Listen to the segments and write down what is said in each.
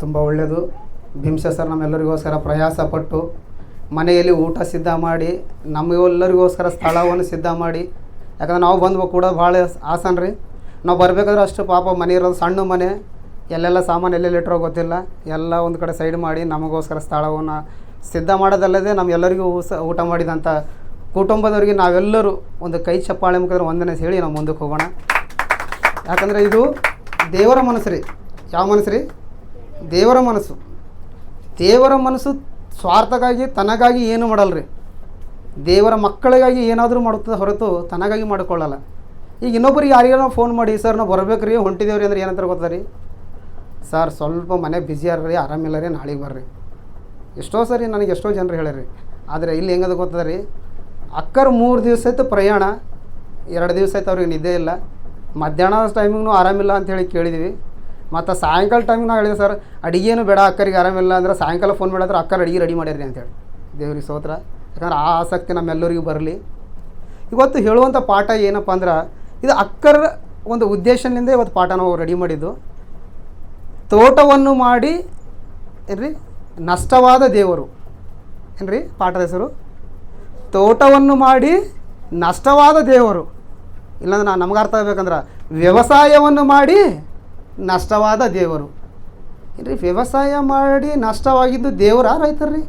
ತುಂಬ ಒಳ್ಳೆಯದು. ಭೀಮ್ಸೆ ಸರ್ ನಮ್ಮೆಲ್ಲರಿಗೋಸ್ಕರ ಪ್ರಯಾಸಪಟ್ಟು ಮನೆಯಲ್ಲಿ ಊಟ ಸಿದ್ಧ ಮಾಡಿ ನಮಗೆಲ್ಲರಿಗೋಸ್ಕರ ಸ್ಥಳವನ್ನು ಸಿದ್ಧ ಮಾಡಿ, ಯಾಕಂದ್ರೆ ನಾವು ಬಂದು ಕೂಡ ಭಾಳ ಆಸನ್ ರೀ. ನಾವು ಬರಬೇಕಾದ್ರೆ ಅಷ್ಟು ಪಾಪ ಮನೆ ಇರೋದು ಸಣ್ಣ ಮನೆ, ಎಲ್ಲೆಲ್ಲ ಸಾಮಾನು ಎಲ್ಲೆಲ್ಲಿ ಇಟ್ಟರೋ ಗೊತ್ತಿಲ್ಲ, ಎಲ್ಲ ಒಂದು ಕಡೆ ಸೈಡ್ ಮಾಡಿ ನಮಗೋಸ್ಕರ ಸ್ಥಳವನ್ನು ಸಿದ್ಧ ಮಾಡೋದಲ್ಲದೆ ನಮ್ಗೆಲ್ಲರಿಗೂ ಊಟ ಮಾಡಿದಂಥ ಕುಟುಂಬದವರಿಗೆ ನಾವೆಲ್ಲರೂ ಒಂದು ಕೈ ಚಪ್ಪಾಳೆ ಮುಖಾಂತರ ವಂದನೆ ಹೇಳಿ ನಾವು ಮುಂದಕ್ಕೆ ಹೋಗೋಣ. ಯಾಕಂದರೆ ಇದು ದೇವರ ಮನಸ್ಸು ರೀ. ಯಾವ ಮನಸ್ಸು ರೀ? ದೇವರ ಮನಸ್ಸು. ದೇವರ ಮನಸ್ಸು ಸ್ವಾರ್ಥಕ್ಕಾಗಿ ತನಗಾಗಿ ಏನು ಮಾಡಲ್ರಿ. ದೇವರ ಮಕ್ಕಳಿಗಾಗಿ ಏನಾದರೂ ಮಾಡುತ್ತದೆ ಹೊರತು ತನಗಾಗಿ ಮಾಡಿಕೊಳ್ಳಲ್ಲ. ಈಗ ಇನ್ನೊಬ್ಬರಿಗೆ ಯಾರಿಗಾರ ನಾವು ಫೋನ್ ಮಾಡಿ, ಸರ್ ನಾವು ಬರಬೇಕು ರೀ, ಹೊಂಟಿದ್ದೇವ್ರಿ ಅಂದ್ರೆ ಏನಂತಾರೆ ಗೊತ್ತಾ ರೀ? ಸರ್ ಸ್ವಲ್ಪ ಮನೆ ಬ್ಯುಸಿ ರೀ, ಆರಾಮಿಲ್ಲ ರೀ, ನಾಳೆಗೆ ಬರ್ರಿ. ಎಷ್ಟೋ ಸರಿ ನನಗೆ ಎಷ್ಟೋ ಜನರು ಹೇಳಿರಿ. ಆದರೆ ಇಲ್ಲಿ ಹೆಂಗದ ಗೊತ್ತದ ರೀ, ಅಕ್ಕರು 3 ದಿವಸ ಆಯ್ತು ಪ್ರಯಾಣ, 2 ದಿವಸ ಆಯ್ತು ಅವ್ರಿಗೆ ನಿದ್ದೆ ಇಲ್ಲ, ಮಧ್ಯಾಹ್ನದ ಟೈಮಿಗೂ ಆರಾಮಿಲ್ಲ ಅಂಥೇಳಿ ಕೇಳಿದ್ವಿ. ಮತ್ತು ಸಾಯಂಕಾಲ ಟೈಮಿಗೆ ನಾವು ಹೇಳಿದೆ ಸರ್ ಅಡುಗೆನೂ ಬೇಡ, ಅಕ್ಕರಿಗೆ ಆರಾಮಿಲ್ಲ ಅಂದ್ರೆ ಸಾಯಂಕಾಲ ಫೋನ್ ಮಾಡಿದ್ರೆ ಅಕ್ಕರು ಅಡುಗೆ ರೆಡಿ ಮಾಡ್ಯಾರಿ ಅಂತೇಳಿ. ದೇವ್ರಿಗೆ ಸ್ತೋತ್ರ. ಯಾಕಂದ್ರೆ ಆ ಆಸಕ್ತಿ ನಮ್ಮೆಲ್ಲರಿಗೂ ಬರಲಿ. ಇವತ್ತು ಹೇಳುವಂಥ ಪಾಠ ಏನಪ್ಪ ಅಂದ್ರೆ, ಇದು ಅಕ್ಕರ ಒಂದು ಉದ್ದೇಶದಿಂದ ಇವತ್ತು ಪಾಠ ನಾವು ರೆಡಿ ಮಾಡಿದ್ದು. ತೋಟವನ್ನು ಮಾಡಿ ಏನ್ರಿ ನಷ್ಟವಾದ ದೇವರು. ಏನ್ರಿ ಪಾಠದ ಹೆಸರು? ತೋಟವನ್ನು ಮಾಡಿ ನಷ್ಟವಾದ ದೇವರು. ಇಲ್ಲಾಂದ್ರೆ ನಮ್ಗೆ ಅರ್ಥ ಆಗಬೇಕಂದ್ರೆ ವ್ಯವಸಾಯವನ್ನು ಮಾಡಿ ನಷ್ಟವಾದ ದೇವರು. ಏನ್ರಿ ವ್ಯವಸಾಯ ಮಾಡಿ ನಷ್ಟವಾಗಿದ್ದು ದೇವರ ರೈತರ್ರಿ?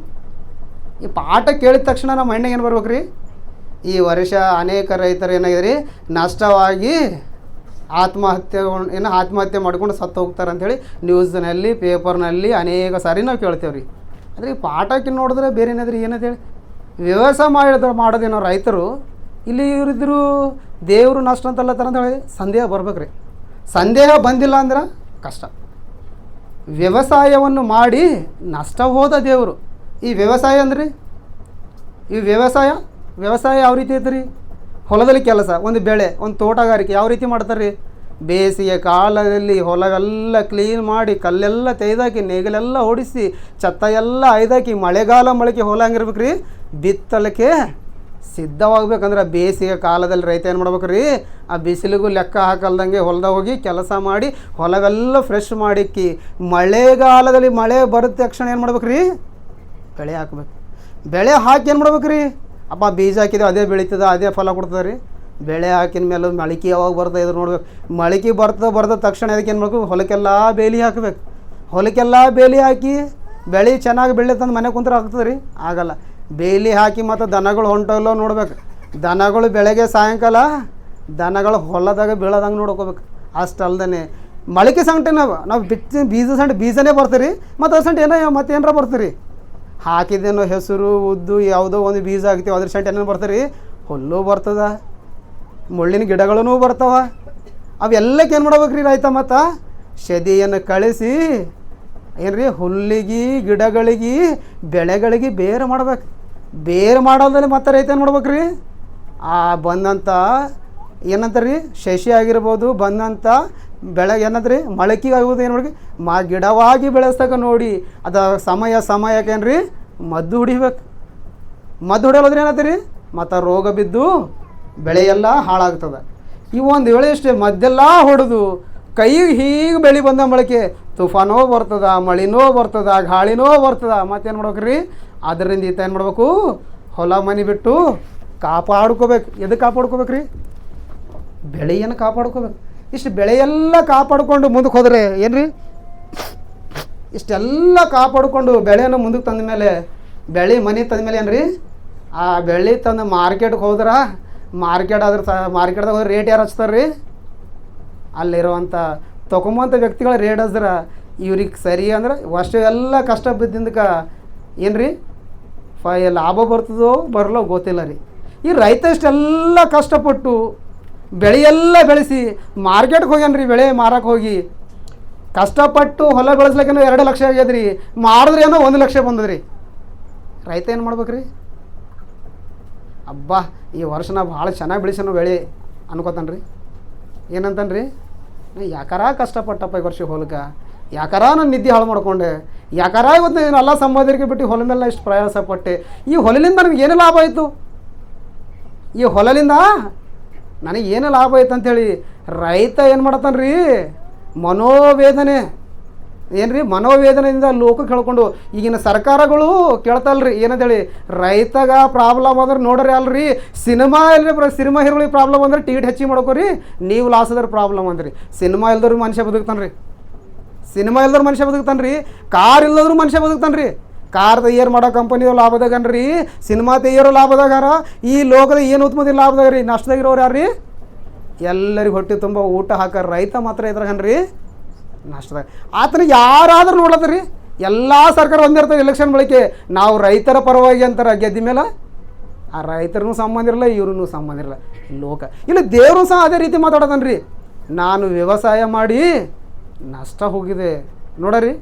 ಈ ಪಾಠ ಕೇಳಿದ ತಕ್ಷಣ ನಮ್ಮ ಮೈಂಡಿಗೆ ಏನು ಬರ್ಬೇಕು ರೀ? ಈ ವರ್ಷ ಅನೇಕ ರೈತರು ಏನಾಗಿದೆ ನಷ್ಟವಾಗಿ ಆತ್ಮಹತ್ಯೆ ಮಾಡ್ಕೊಂಡು ಸತ್ತು ಹೋಗ್ತಾರೆ ಅಂಥೇಳಿ ನ್ಯೂಸ್ನಲ್ಲಿ ಪೇಪರ್ನಲ್ಲಿ ಅನೇಕ ಸಾರಿ ನಾವು ಕೇಳ್ತೇವೆ ರೀ. ಆದರೆ ಈ ಪಾಠಕ್ಕೆ ನೋಡಿದ್ರೆ ಬೇರೆ ಏನಾದ್ರಿ ಏನಂತೇಳಿ ವ್ಯವಸಾಯ ಮಾಡೋದೇನೋ ರೈತರು, ಇಲ್ಲಿ ಇವರಿದ್ರು ದೇವರು ನಷ್ಟ ಅಂತಲ್ಲತ್ತಾರ ಅಂತೇಳಿ ಸಂದೇಹ ಬರ್ಬೇಕು ರೀ. ಸಂದೇಹ ಬಂದಿಲ್ಲ ಅಂದ್ರೆ ಕಷ್ಟ. ವ್ಯವಸಾಯವನ್ನು ಮಾಡಿ ನಷ್ಟ ಹೋದ ದೇವರು. ಈ ವ್ಯವಸಾಯ ಅಂದ್ರೆ ಈ ವ್ಯವಸಾಯ ಯಾವ ರೀತಿ ಐತೆ ರೀ? ಹೊಲದಲ್ಲಿ ಕೆಲಸ, ಒಂದು ಬೆಳೆ, ಒಂದು ತೋಟಗಾರಿಕೆ ಯಾವ ರೀತಿ ಮಾಡ್ತಾರೆ ರೀ? ಬೇಸಿಗೆ ಕಾಲದಲ್ಲಿ ಹೊಲವೆಲ್ಲ ಕ್ಲೀನ್ ಮಾಡಿ, ಕಲ್ಲೆಲ್ಲ ತೆಗೆದಾಕಿ, ನೇಗಿಲೆಲ್ಲ ಓಡಿಸಿ, ಛತ್ತ ಎಲ್ಲ ಐದಾಕಿ, ಮಳೆಗಾಲ ಮೊಳಕೆ ಹೊಲ ಹಂಗಿರ್ಬೇಕು ರೀ, ಬಿತ್ತಲಿಕ್ಕೆ ಸಿದ್ಧವಾಗಬೇಕಂದ್ರೆ ಬೇಸಿಗೆ ಕಾಲದಲ್ಲಿ ರೈತ ಏನು ಮಾಡ್ಬೇಕು ರೀ? ಆ ಬಿಸಿಲಿಗೂ ಲೆಕ್ಕ ಹಾಕಲ್ದಂಗೆ ಹೊಲದಾಗ ಹೋಗಿ ಕೆಲಸ ಮಾಡಿ ಹೊಲವೆಲ್ಲ ಫ್ರೆಶ್ ಮಾಡಿಕ್ಕಿ, ಮಳೆಗಾಲದಲ್ಲಿ ಮಳೆ ಬರದ ತಕ್ಷಣ ಏನು ಮಾಡ್ಬೇಕು ರೀ? ಬೆಳೆ ಹಾಕ್ಬೇಕು. ಬೆಳೆ ಹಾಕಿ ಏನು ಮಾಡ್ಬೇಕು ರೀ? ಅಪ್ಪ ಬೀಜ ಹಾಕಿದ್ರೆ ಅದೇ ಬೆಳೀತದೆ, ಅದೇ ಫಲ ಕೊಡ್ತದೆ ರೀ. ಬೆಳೆ ಹಾಕಿದ ಮೇಲೆ ಮೊಳಕೆ ಯಾವಾಗ ಬರ್ತದೆ ಇದು ನೋಡ್ಬೇಕು. ಮೊಳಕೆ ಬರ್ತದ ತಕ್ಷಣ ಅದಕ್ಕೆ ಏನು ಮಾಡಬೇಕು? ಹೊಲಕ್ಕೆಲ್ಲ ಬೇಲಿ ಹಾಕಬೇಕು. ಹೊಲಕ್ಕೆಲ್ಲ ಬೇಲಿ ಹಾಕಿ ಬೆಳೆ ಚೆನ್ನಾಗಿ ಬೆಳೀತಂದು ಮನೆ ಕುಂತ್ರೆ ಆಗ್ತದೆ ರೀ? ಆಗಲ್ಲ. ಬೇಲಿ ಹಾಕಿ ಮತ್ತು ದನಗಳು ಹೊಂಟೋಲ್ಲೋ ನೋಡ್ಬೇಕು. ದನಗಳು ಬೆಳಗ್ಗೆ ಸಾಯಂಕಾಲ ದನಗಳು ಹೊಲದಾಗ ಬೀಳೋದಂಗೆ ನೋಡ್ಕೋಬೇಕು. ಅಷ್ಟು ಅಲ್ದೇ ಮೊಳಕೆ ಸಂಗಟೆ ನಾವು ಬಿತ್ತಿ ಬೀಜನೇ ಬರ್ತೀರಿ, ಮತ್ತು ಅದ್ರ ಸಂಟೆ ಮತ್ತೇನಾರ ಬರ್ತೀರಿ. ಹಾಕಿದ್ದೇನೋ ಹೆಸರು ಉದ್ದು ಯಾವುದೋ ಒಂದು ಬೀಜ ಹಾಕ್ತೀವಿ, ಅದ್ರ ಸಂಟೆ ಏನೇನು ಬರ್ತೀರಿ? ಹುಲ್ಲು ಬರ್ತದ, ಮುಳ್ಳಿನ ಗಿಡಗಳೂ ಬರ್ತಾವ. ಅವೆಲ್ಲಕ್ಕೆ ಏನು ಮಾಡ್ಬೇಕು ರೀ ರೈತ? ಮತ್ತು ಸದಿಯನ್ನು ಕಳಿಸಿ ಏನ್ರಿ ಹುಲ್ಲಿಗೆ, ಗಿಡಗಳಿಗೆ, ಬೆಳೆಗಳಿಗೆ ಬೇರೆ ಮಾಡ್ಬೇಕು. ಬೇರೆ ಮಾಡೋದ್ರಲ್ಲಿ ಮತ್ತೆ ರೈತ ಏನು ಮಾಡ್ಬೇಕು ರೀ? ಆ ಬಂದಂಥ ಏನಂತಾರೆ ರೀ, ಶಶಿ ಆಗಿರ್ಬೋದು, ಬಂದಂಥ ಬೆಳೆಗೆ ಏನಂತ ರೀ, ಮೊಳಕೆಗೆ ಆಗೋದು ಏನು ಮಾಡಿ ಗಿಡವಾಗಿ ಬೆಳೆಸ್ತಕ್ಕ ನೋಡಿ, ಅದು ಸಮಯಕ್ಕೆ ಏನು ರೀ ಮದ್ದು ಹೊಡಿಬೇಕು. ಮದ್ದು ಹೊಡೆಯೋದ್ರೆ ಏನಂತ ರೀ, ಮತ್ತು ರೋಗ ಬಿದ್ದು ಬೆಳೆಯೆಲ್ಲ ಹಾಳಾಗ್ತದೆ. ಇವು ಒಂದು ವೇಳೆ ಅಷ್ಟೇ ಮದ್ದೆಲ್ಲ ಹೊಡೆದು ಕೈಗೆ ಹೀಗೆ ಬೆಳೆ ಬಂದ ಮೊಳಕೆ ತುಫಾನೋ ಬರ್ತದ, ಮಳಿನೋ ಬರ್ತದ, ಗಾಳಿನೋ ಬರ್ತದ, ಮತ್ತೇನು ಮಾಡ್ಬೇಕು ರೀ? ಅದರಿಂದ ಈತ ಏನು ಮಾಡ್ಬೇಕು? ಹೊಲ ಮನೆ ಬಿಟ್ಟು ಕಾಪಾಡ್ಕೋಬೇಕು. ಎದಕ್ಕೆ ಕಾಪಾಡ್ಕೋಬೇಕು ರೀ? ಬೆಳೆಯನ್ನು ಕಾಪಾಡ್ಕೋಬೇಕು. ಇಷ್ಟು ಬೆಳೆಯೆಲ್ಲ ಕಾಪಾಡಿಕೊಂಡು ಮುಂದಕ್ಕೆ ಹೋದರೆ ಏನು ರೀ? ಇಷ್ಟೆಲ್ಲ ಕಾಪಾಡಿಕೊಂಡು ಬೆಳೆಯನ್ನು ಮುಂದಕ್ಕೆ ತಂದ ಮೇಲೆ, ಬೆಳೆ ಮನೆ ತಂದ ಮೇಲೆ ಏನು ರೀ? ಆ ಬೆಳೆ ತಂದು ಮಾರ್ಕೆಟ್ಗೆ ಹೋದ್ರೆ ಮಾರ್ಕೆಟ್ದಾಗ ಹೋದ್ರೆ ರೇಟ್ ಯಾರು ಹಚ್ತಾರೆ ರೀ? ಅಲ್ಲಿರುವಂಥ ತೊಗೊಂಬಂಥ ವ್ಯಕ್ತಿಗಳ ರೇಟ್ ಹಚ್ಚಿದ್ರೆ ಇವ್ರಿಗೆ ಸರಿ ಅಂದ್ರೆ ಅಷ್ಟು ಎಲ್ಲ ಕಷ್ಟ ಬಿದ್ದಿಂದಕ್ಕೆ ಏನು ರೀ ಲಾಭ ಬರ್ತದೋ ಬರಲೋ ಗೊತ್ತಿಲ್ಲ ರೀ. ಈ ರೈತ ಇಷ್ಟೆಲ್ಲ ಕಷ್ಟಪಟ್ಟು ಬೆಳೆಯೆಲ್ಲ ಬೆಳೆಸಿ ಮಾರ್ಕೆಟ್ಗೆ ಹೋಗ್ಯಾನ ರೀ, ಬೆಳೆ ಮಾರಕ್ಕೆ ಹೋಗಿ ಕಷ್ಟಪಟ್ಟು ಹೊಲ ಬೆಳೆಸ್ಲಿಕ್ಕೇನೋ 2 ಲಕ್ಷ ಆಗ್ಯದ್ರಿ, ಮಾಡಿದ್ರೆ ಏನೋ 1 ಲಕ್ಷ ಬಂದದ್ರಿ. ರೈತ ಏನು ಮಾಡ್ಬೇಕು ರೀ? ಅಬ್ಬಾ ಈ ವರ್ಷ ನಾವು ಭಾಳ ಚೆನ್ನಾಗಿ ಬೆಳೆಸೋಣ ಬೆಳೆ ಅನ್ಕೋತಾನೆ ರೀ. ಏನಂತಾನೆ ರೀ? ಯಾಕಾರ ಕಷ್ಟಪಟ್ಟಪ್ಪ ಈ ವರ್ಷ ಹೊಲಕ್ಕೆ, ಯಾಕಾರ ನಾನು ನಿದ್ದೆ ಹಾಳು ಮಾಡ್ಕೊಂಡೆ, ಯಾಕಾರ ಇವತ್ತು ಎಲ್ಲ ಸಂಬಂಧಿಕರಿಗೆ ಬಿಟ್ಟು ಹೊಲ ಮೇಲೆ ಇಷ್ಟು ಪ್ರಯಾಸ ಪಟ್ಟೆ, ಈ ಹೊಲದಿಂದ ನನಗೆ ಏನು ಲಾಭ ಆಯಿತು, ಈ ಹೊಲದಿಂದ ನನಗೆ ಏನು ಲಾಭ ಆಯ್ತು ಅಂಥೇಳಿ ರೈತ ಏನು ಮಾಡತ್ತಾನೆ ರೀ? ಮನೋವೇದನೆ ಏನು ರೀ ಮನೋವೇದನೆಯಿಂದ ಲೋಕಕ್ಕೆ ಹೇಳ್ಕೊಂಡು ಈಗಿನ ಸರ್ಕಾರಗಳು ಕೇಳ್ತಲ್ರಿ ಏನಂತೇಳಿ ರೈತಗ ಪ್ರಾಬ್ಲಮ್ ಅಂದ್ರೆ ನೋಡ್ರಿ ಅಲ್ರಿ ಸಿನಿಮಾ ಇಲ್ಲರಿ ಸಿನಿಮಾ ಹೀರೋಗಳಿಗೆ ಪ್ರಾಬ್ಲಮ್ ಅಂದ್ರೆ ಟಿಕೆಟ್ ಹೆಚ್ಚಿಗೆ ಮಾಡ್ಕೋರಿ ನೀವು ಲಾಸ್ ಅದ್ರ ಪ್ರಾಬ್ಲಮ್ ಅಂದ್ರಿ ಸಿನಿಮಾ ಇಲ್ದವ್ರು ಮನುಷ್ಯ ಬದುಕ್ತಾನೆ ರೀ ಸಿನಿಮಾ ಇಲ್ದವ್ರು ಮನುಷ್ಯ ಬದುಕ್ತಾನೆ ರೀ ಕಾರ್ ಇಲ್ಲದ್ರು ಮನುಷ್ಯ ಬದುಕ್ತಾನೆ ರೀ ಕಾರ್ ತಯಾರು ಮಾಡೋ ಕಂಪನಿಯವ್ರು ಲಾಭದಾಗನ್ರಿ ಸಿನಿಮಾ ತೆಗಿಯೋರು ಲಾಭದಾಗಾರ ಈ ಲೋಕದ ಏನು ಉತ್ಪತ್ತಿ ಲಾಭದಾಗ ರೀ ನಷ್ಟದಾಗಿರೋರು ಯಾರು ರೀ ಎಲ್ಲರಿಗೆ ಹೊಟ್ಟೆ ತುಂಬ ಊಟ ಹಾಕಾರ ರೈತ ಮಾತ್ರ ಇದ್ರಾಗನ್ರಿ ನಷ್ಟದಾಗ ಆತನಿಗೆ ಯಾರಾದ್ರೂ ನೋಡ್ಲತ್ತರಿ ಎಲ್ಲ ಸರ್ಕಾರ ಒಂದಿರ್ತಾರೆ ಎಲೆಕ್ಷನ್ ಬಳಿಕೆ ನಾವು ರೈತರ ಪರವಾಗಿ ಅಂತಾರೆ ಗೆದ್ದ ಮೇಲೆ ಆ ರೈತರಿಗೂ ಸಂಬಂಧ ಇರಲ್ಲ ಇವ್ರೂ ಸಂಬಂಧ ಇರಲ್ಲ ಲೋಕ ಇಲ್ಲ ದೇವರು ಸಹ ಅದೇ ರೀತಿ ಮಾತಾಡೋದನ್ರಿ ನಾನು ವ್ಯವಸಾಯ ಮಾಡಿ ನಷ್ಟ ಹೋಗಿದೆ ನೋಡರಿ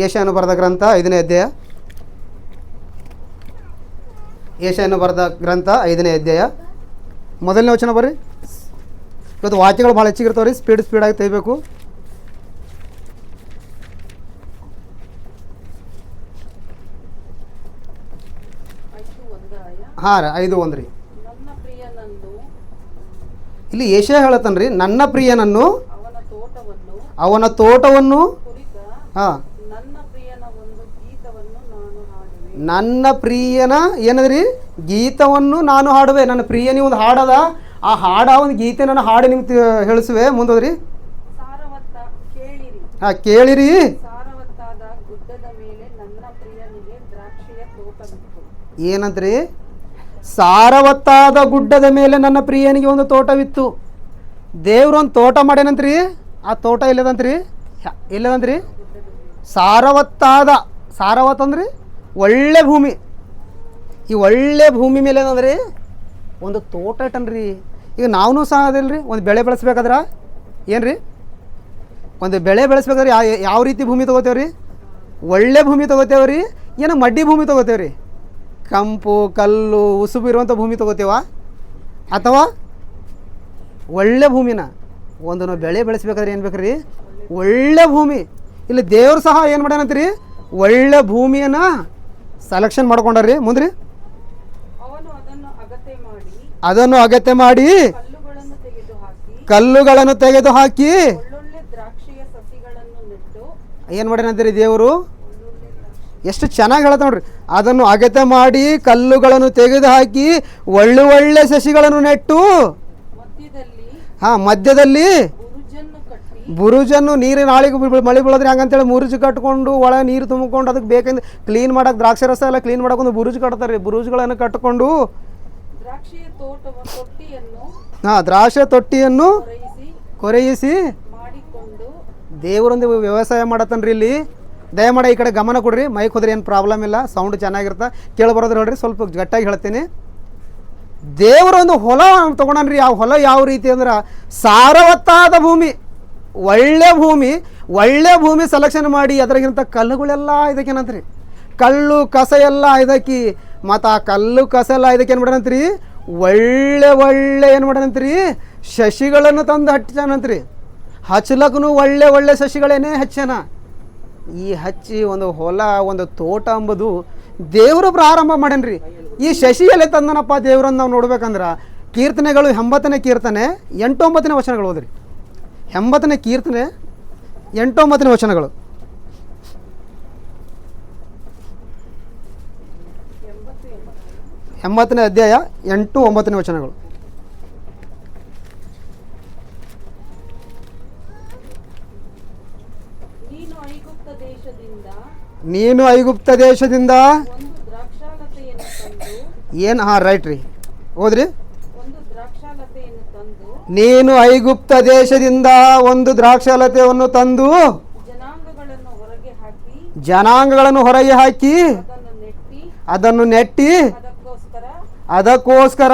ಏಷ್ಯಾನು ಬರೆದ ಗ್ರಂಥ 5ನೇ ಅಧ್ಯಾಯ ಏಷ್ಯಾನು ಬರೆದ ಗ್ರಂಥ 5ನೇ ಅಧ್ಯಾಯ ಮೊದಲನೇ ವಚನ ಬರ್ರಿ ಇವತ್ತು ವಾಕ್ಯಗಳು ಭಾಳ ಹೆಚ್ಚಿಗಿರ್ತಾವೆ ರೀ ಸ್ಪೀಡಾಗಿ ತೆಗಿಬೇಕು ಹಾಂ ರೀ 5:1 ರೀ ಇಲ್ಲಿ ಏಷ್ಯಾ ಹೇಳತ್ತನ್ರಿ ನನ್ನ ಪ್ರಿಯನನ್ನು ಅವನ ತೋಟವನ್ನು ಹಾಂ ನನ್ನ ಪ್ರಿಯನ ಏನದ್ರಿ ಗೀತವನ್ನು ನಾನು ಹಾಡುವೆ ನನ್ನ ಪ್ರಿಯನಿ ಒಂದು ಹಾಡದ ಆ ಹಾಡ ಒಂದು ಗೀತೆ ನಾನು ಹಾಡಿ ನಿಮ್ಗೆ ಹೇಳಿಸುವೆ ಮುಂದೋದ್ರಿ ಹಾಂ ಕೇಳಿರಿ ಏನಂತ್ರಿ ಸಾರವತ್ತಾದ ಗುಡ್ಡದ ಮೇಲೆ ನನ್ನ ಪ್ರಿಯನಿಗೆ ಒಂದು ತೋಟವಿತ್ತು ದೇವ್ರು ಒಂದು ತೋಟ ಮಾಡ್ಯಾನಂತ್ರಿ ಆ ತೋಟ ಇಲ್ಲದಂತ್ರಿ ಇಲ್ಲದಂತ್ರಿ ಸಾರವತ್ ಅಂದ್ರಿ ಒಳ್ಳೆ ಭೂಮಿ ಈ ಒಳ್ಳೆ ಭೂಮಿ ಮೇಲೆ ಏನಂದ್ರಿ ಒಂದು ತೋಟ ಇಟ್ಟನ್ರಿ ಈಗ ನಾವೂ ಸಹ ಅದಿಲ್ರಿ ಒಂದು ಬೆಳೆ ಬೆಳೆಸ್ಬೇಕಾದ್ರೆ ಏನು ರೀ ಒಂದು ಬೆಳೆ ಬೆಳೆಸ್ಬೇಕಾದ್ರೆ ಯಾವ ರೀತಿ ಭೂಮಿ ತೊಗೋತೇವ್ರಿ ಒಳ್ಳೆ ಭೂಮಿ ತೊಗೋತೇವ್ರಿ ಏನೋ ಮಡ್ಡಿ ಭೂಮಿ ತೊಗೋತೇವ್ರಿ ಕಂಪು ಕಲ್ಲು ಉಸುಬು ಇರುವಂಥ ಭೂಮಿ ತೊಗೋತೇವ ಅಥವಾ ಒಳ್ಳೆ ಭೂಮಿನ ಒಂದು ನಾವು ಬೆಳೆ ಬೆಳೆಸ್ಬೇಕಾದ್ರೆ ಏನು ಬೇಕ್ರಿ ಒಳ್ಳೆ ಭೂಮಿ ಇಲ್ಲಿ ದೇವ್ರು ಸಹ ಏನು ಮಾಡ್ಯಾನಂತ್ರಿ ಒಳ್ಳೆ ಭೂಮಿಯನ್ನು ಸೆಲೆಕ್ಷನ್ ಮಾಡ್ಕೊಂಡ್ರಿ ಮುಂದ್ರಿ ಅದನ್ನು ಅಗತ್ಯ ಮಾಡಿ ಕಲ್ಲುಗಳನ್ನು ತೆಗೆದು ಹಾಕಿ ಏನು ಮಾಡ್ಯಾನಂತೀರಿ ದೇವರು ಎಷ್ಟು ಚೆನ್ನಾಗಿ ಹೇಳ್ತಾ ನೋಡ್ರಿ ಅದನ್ನು ಅಗತ್ಯ ಮಾಡಿ ಕಲ್ಲುಗಳನ್ನು ತೆಗೆದು ಹಾಕಿ ಒಳ್ಳೆ ಸಸಿಗಳನ್ನು ನೆಟ್ಟು ಮಧ್ಯದಲ್ಲಿ ಬುರುಜನ್ನು ನೀರಿನ ಆಳಿಗೆ ಮಳೆ ಬೀಳೋದ್ರೆ ಹಂಗಂತೇಳಿ ಮುರುಜು ಕಟ್ಕೊಂಡು ಒಳಗೆ ನೀರು ತುಂಬಿಕೊಂಡು ಅದಕ್ಕೆ ಬೇಕಂದ್ರೆ ಕ್ಲೀನ್ ಮಾಡೋಕೆ ದ್ರಾಕ್ಷಿ ರಸ ಎಲ್ಲ ಕ್ಲೀನ್ ಮಾಡೋಕೆ ಒಂದು ಬುರುಜು ಕಟ್ತಾರೆ ರೀ ಬುರುಜುಗಳನ್ನು ಕಟ್ಟಿಕೊಂಡು ದ್ರಾಕ್ಷಿ ತೊಟ್ಟಿಯನ್ನು ಕೊರೆಯಿಸಿ ದೇವರೊಂದು ವ್ಯವಸಾಯ ಮಾಡತ್ತನ್ರಿ ಇಲ್ಲಿ ದಯಮಾಡಿ ಈ ಕಡೆ ಗಮನ ಕೊಡ್ರಿ ಮೈಕ್ ಹೋದ್ರೆ ಏನು ಪ್ರಾಬ್ಲಮ್ ಇಲ್ಲ ಸೌಂಡ್ ಚೆನ್ನಾಗಿರುತ್ತೆ ಕೇಳಬರೋದ್ರೆ ಹೇಳ್ರಿ ಸ್ವಲ್ಪ ಗಟ್ಟಾಗಿ ಹೇಳ್ತೀನಿ ದೇವರೊಂದು ಹೊಲ ತೊಗೊಂಡ್ರಿ ಆ ಹೊಲ ಯಾವ ರೀತಿ ಅಂದ್ರೆ ಸಾರವತ್ತಾದ ಭೂಮಿ ಒಳ್ಳೆ ಭೂಮಿ ಸೆಲೆಕ್ಷನ್ ಮಾಡಿ ಅದ್ರಾಗಿಂತ ಕಲ್ಲುಗಳೆಲ್ಲ ಇದಕ್ಕೇನಂತ್ರಿ ಕಲ್ಲು ಕಸ ಎಲ್ಲ ಇದಕ್ಕೆ ಮತ್ತು ಆ ಕಲ್ಲು ಕಸ ಎಲ್ಲ ಇದಕ್ಕೆ ಏನು ಮಾಡ್ಯಾನಂತ್ರಿ ಒಳ್ಳೆ ಏನು ಮಾಡ್ಯಾನಂತ್ರಿ ಸಸಿಗಳನ್ನು ತಂದು ಹಚ್ಚಾನಂತ್ರಿ ಹಚ್ಚಲಕ್ಕೂ ಒಳ್ಳೆ ಸಸಿಗಳೇನೇ ಹಚ್ಚನ ಈ ಹಚ್ಚಿ ಒಂದು ಹೊಲ ಒಂದು ತೋಟ ಅಂಬುದು ದೇವರು ಪ್ರಾರಂಭ ಮಾಡ್ಯಾನ್ರಿ ಈ ಸಸಿ ಎಲೆ ತಂದನಪ್ಪ ದೇವ್ರನ್ನ ನಾವು ನೋಡ್ಬೇಕಂದ್ರೆ ಕೀರ್ತನೆಗಳು 80ನೇ ಕೀರ್ತನೆ 8-9ನೇ ವಚನಗಳು ಓದ್ರಿ 80ನೇ ಕೀರ್ತನೆ 8-9ನೇ ವಚನಗಳು 80ನೇ ಅಧ್ಯಾಯ 8-9ನೇ ವಚನಗಳು ನೀನು ಐಗುಪ್ತ ದೇಶದಿಂದ ಏನು ರೈಟ್ ರೀ ಓದ್ರಿ ನೀನು ಐಗುಪ್ತ ದೇಶದಿಂದ ಒಂದು ದ್ರಾಕ್ಷಾಲತೆಯನ್ನು ತಂದು ಜನಾಂಗಗಳನ್ನು ಹೊರಗೆ ಹಾಕಿ ಅದನ್ನು ನೆಟ್ಟಿ ಅದಕ್ಕೋಸ್ಕರ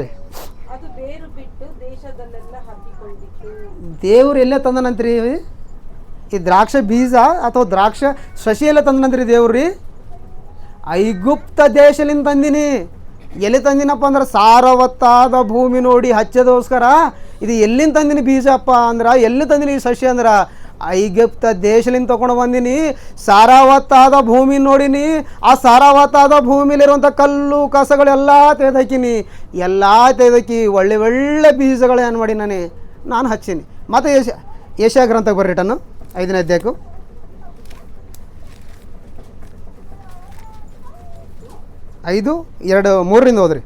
ರೀ ದೇವ್ರು ಎಲ್ಲೇ ತಂದನಂತ್ರಿ ಈ ದ್ರಾಕ್ಷ ಬೀಜ ಅಥವಾ ದ್ರಾಕ್ಷ ಸಸಿ ಎಲ್ಲ ತಂದನಂತ್ರಿ ದೇವ್ರಿ ಐಗುಪ್ತ ದೇಶದಿಂದ ತಂದಿನಿ ಎಲ್ಲಿ ತಂದಿನಪ್ಪ ಅಂದ್ರೆ ಸಾರವತ್ತಾದ ಭೂಮಿ ನೋಡಿ ಹಚ್ಚೋದೋಸ್ಕರ ಇದು ಎಲ್ಲಿಂದ ತಂದಿನಿ ಬೀಜಪ್ಪ ಅಂದ್ರೆ ಎಲ್ಲಿ ತಂದಿನಿ ಈ ಸಸಿ ಅಂದ್ರೆ ಐಗುಪ್ತ ದೇಶದಿಂದ ತೊಗೊಂಡು ಬಂದಿನಿ ಸಾರವತ್ತಾದ ಭೂಮಿ ನೋಡಿನಿ ಆ ಸಾರವತ್ತಾದ ಭೂಮಿಲಿರುವಂಥ ಕಲ್ಲು ಕಸಗಳೆಲ್ಲ ತೆಗೆದಾಕಿನಿ ಎಲ್ಲ ತೆಗೆದಾಕಿ ಒಳ್ಳೆ ಬೀಜಗಳು ಏನು ಮಾಡಿ ನಾನು ಹಚ್ಚೀನಿ ಮತ್ತು ಯೆಶಾಯ ಗ್ರಂಥಕ್ಕೆ ಬರ್ರಿ ರಿಟರ್ನು 5ನೇ ಅಧ್ಯಾಯಕ್ಕೂ. 5, 2, 3ರಿಂದ ಹೋದ್ರಿ.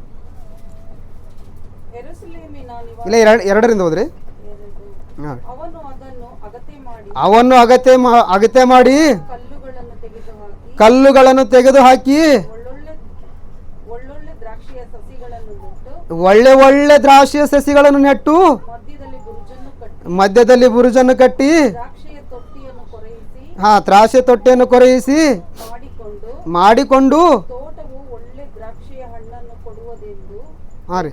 ಇಲ್ಲ 2ರಿಂದ ಹೋದ್ರಿ. ಹಾಂ. ಅವನ್ನು ಅಗತ್ಯ ಮಾಡಿ ಕಲ್ಲುಗಳನ್ನು ತೆಗೆದು ಹಾಕಿ ಒಳ್ಳೆ ದ್ರಾಕ್ಷಿಯ ಸಸಿಗಳನ್ನು ನೆಟ್ಟು ಮಧ್ಯದಲ್ಲಿ ಬುರುಜನ್ನು ಕಟ್ಟಿ ದ್ರಾಕ್ಷಿಯ ತೊಟ್ಟಿಯನ್ನು ಕೊರೆಯಿಸಿ ಮಾಡಿಕೊಂಡು ಹಾಂ ರೀ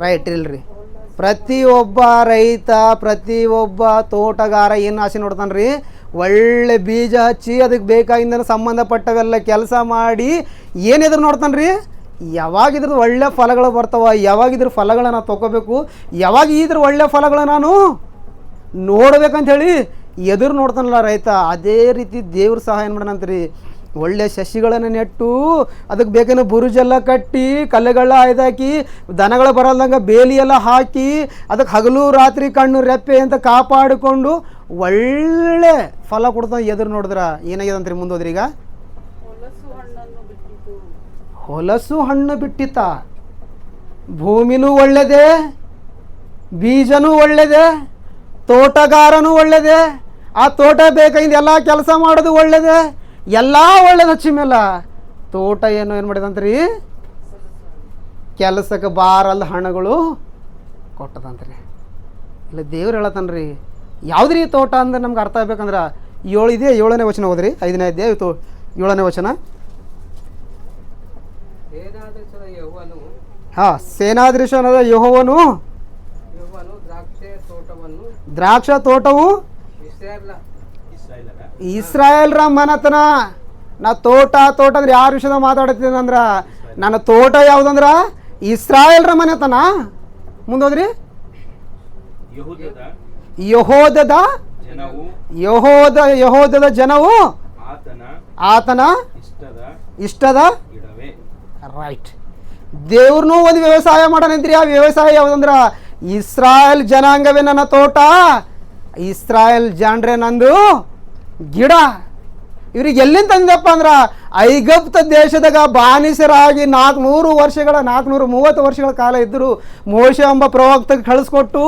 ರೈಟ್ ಇಲ್ರಿ. ಪ್ರತಿಯೊಬ್ಬ ರೈತ ಪ್ರತಿಯೊಬ್ಬ ತೋಟಗಾರ ಏನು ಆಸೆ ನೋಡ್ತಾನೆ ರೀ, ಒಳ್ಳೆ ಬೀಜ ಹಚ್ಚಿ ಅದಕ್ಕೆ ಬೇಕಾಗಿದ್ದ ಸಂಬಂಧಪಟ್ಟವೆಲ್ಲ ಕೆಲಸ ಮಾಡಿ ಏನಿದ್ರು ನೋಡ್ತಾನೆ ರೀ, ಯಾವಾಗಿದ್ರ ಒಳ್ಳೆ ಫಲಗಳು ಬರ್ತಾವ, ಯಾವಾಗಿದ್ರ ಫಲಗಳನ್ನ ನಾವು ತೊಗೋಬೇಕು, ಯಾವಾಗ ಇದ್ರ ಒಳ್ಳೆ ಫಲಗಳ ನಾನು ನೋಡ್ಬೇಕಂತ ಹೇಳಿ ಎದುರು ನೋಡ್ತಾನಲ್ಲ ರೈತ. ಅದೇ ರೀತಿ ದೇವ್ರ ಸಹಾಯ ಮಾಡೋಣಂತ್ರಿ. ಒಳ್ಳೆ ಸಸಿಗಳನ್ನು ನೆಟ್ಟು ಅದಕ್ಕೆ ಬೇಕೇನೋ ಬುರುಜೆಲ್ಲ ಕಟ್ಟಿ ಕಲ್ಲುಗಳ ಆಯ್ದಾಕಿ ದನಗಳು ಬರಲ್ದಂಗೆ ಬೇಲಿಯೆಲ್ಲ ಹಾಕಿ ಅದಕ್ಕೆ ಹಗಲು ರಾತ್ರಿ ಕಣ್ಣು ರೆಪ್ಪೆ ಅಂತ ಕಾಪಾಡಿಕೊಂಡು ಒಳ್ಳೆ ಫಲ ಕೊಡ್ತಾನೆ. ಎದುರು ನೋಡಿದ್ರ ಏನಾಗ್ಯದಂತ್ರಿ ಮುಂದೋದ್ರಿ ಈಗ ಹೊಲಸು ಹಣ್ಣು ಬಿಟ್ಟಿತ್ತ. ಭೂಮಿನೂ ಒಳ್ಳೆದೆ, ಬೀಜನೂ ಒಳ್ಳೆದೆ, ತೋಟಗಾರನೂ ಒಳ್ಳೆದೆ, ಆ ತೋಟ ಬೇಕಾಗಿಂದ ಎಲ್ಲ ಕೆಲಸ ಮಾಡೋದು ಒಳ್ಳೆದೆ, ಎಲ್ಲ ಒಳ್ಳೇದು ಹಚ್ಚಿ ಮೇಲೆ ತೋಟ ಏನು ಮಾಡಿದಂತ್ರಿ ಕೆಲಸಕ್ಕೆ ಬಾರಲ್ಲ ಹಣ್ಣುಗಳು ಕೊಟ್ಟದಂತ್ರಿ. ಇಲ್ಲ ದೇವ್ರು ಹೇಳತ್ತನ್ರಿ ಯಾವುದ್ರಿ ತೋಟ ಅಂದ್ರೆ ನಮ್ಗೆ ಅರ್ಥ ಆಗ್ಬೇಕಂದ್ರೆ 7ನೇ ವಚನ ಹೋದ್ರಿ. 5ನೇ ಅಧ್ಯಾಯ 7ನೇ ವಚನ. ಸೇನಾಧೀಶನಾದ ಯೆಹೋವನು ದ್ರಾಕ್ಷ ತೋಟವು ಇಸ್ರಾಯೇಲ್ರ ಮನತನ. ನಾ ತೋಟ ಅಂದ್ರೆ ಯಾರ ವಿಷಯದ ಮಾತಾಡ್ತೀನಿ ಅಂದ್ರೆ ನನ್ನ ತೋಟ ಯಾವುದಂದ್ರ ಇಸ್ರಾಯೇಲ್ರ ಮನೆತನ. ಮುಂದೋದ್ರಿ ಯೆಹೂದದ ಜನವು ಆತನ ಇಷ್ಟದ ರೈಟ್. ದೇವ್ರನ್ನೂ ಒಂದು ವ್ಯವಸಾಯ ಮಾಡೋಣಂತ್ರಿ. ಆ ವ್ಯವಸಾಯ ಯಾವುದಂದ್ರ ಇಸ್ರಾಯೇಲ್ ಜನಾಂಗವೇ ನನ್ನ ತೋಟ, ಇಸ್ರಾಯೇಲ್ ಜನರೇ ನಂದು ಗಿಡ. ಇವ್ರಿಗೆ ಎಲ್ಲಿಂದ ತಂದಪ್ಪ ಅಂದ್ರೆ ಐಗುಪ್ತ ದೇಶದಾಗ ಬಾನಿಸರಾಗಿ 430 ವರ್ಷಗಳ ಕಾಲ ಇದ್ದರು. ಮೋಶೆ ಎಂಬ ಪ್ರವಕ್ತಗೆ ಕಳಿಸ್ಕೊಟ್ಟು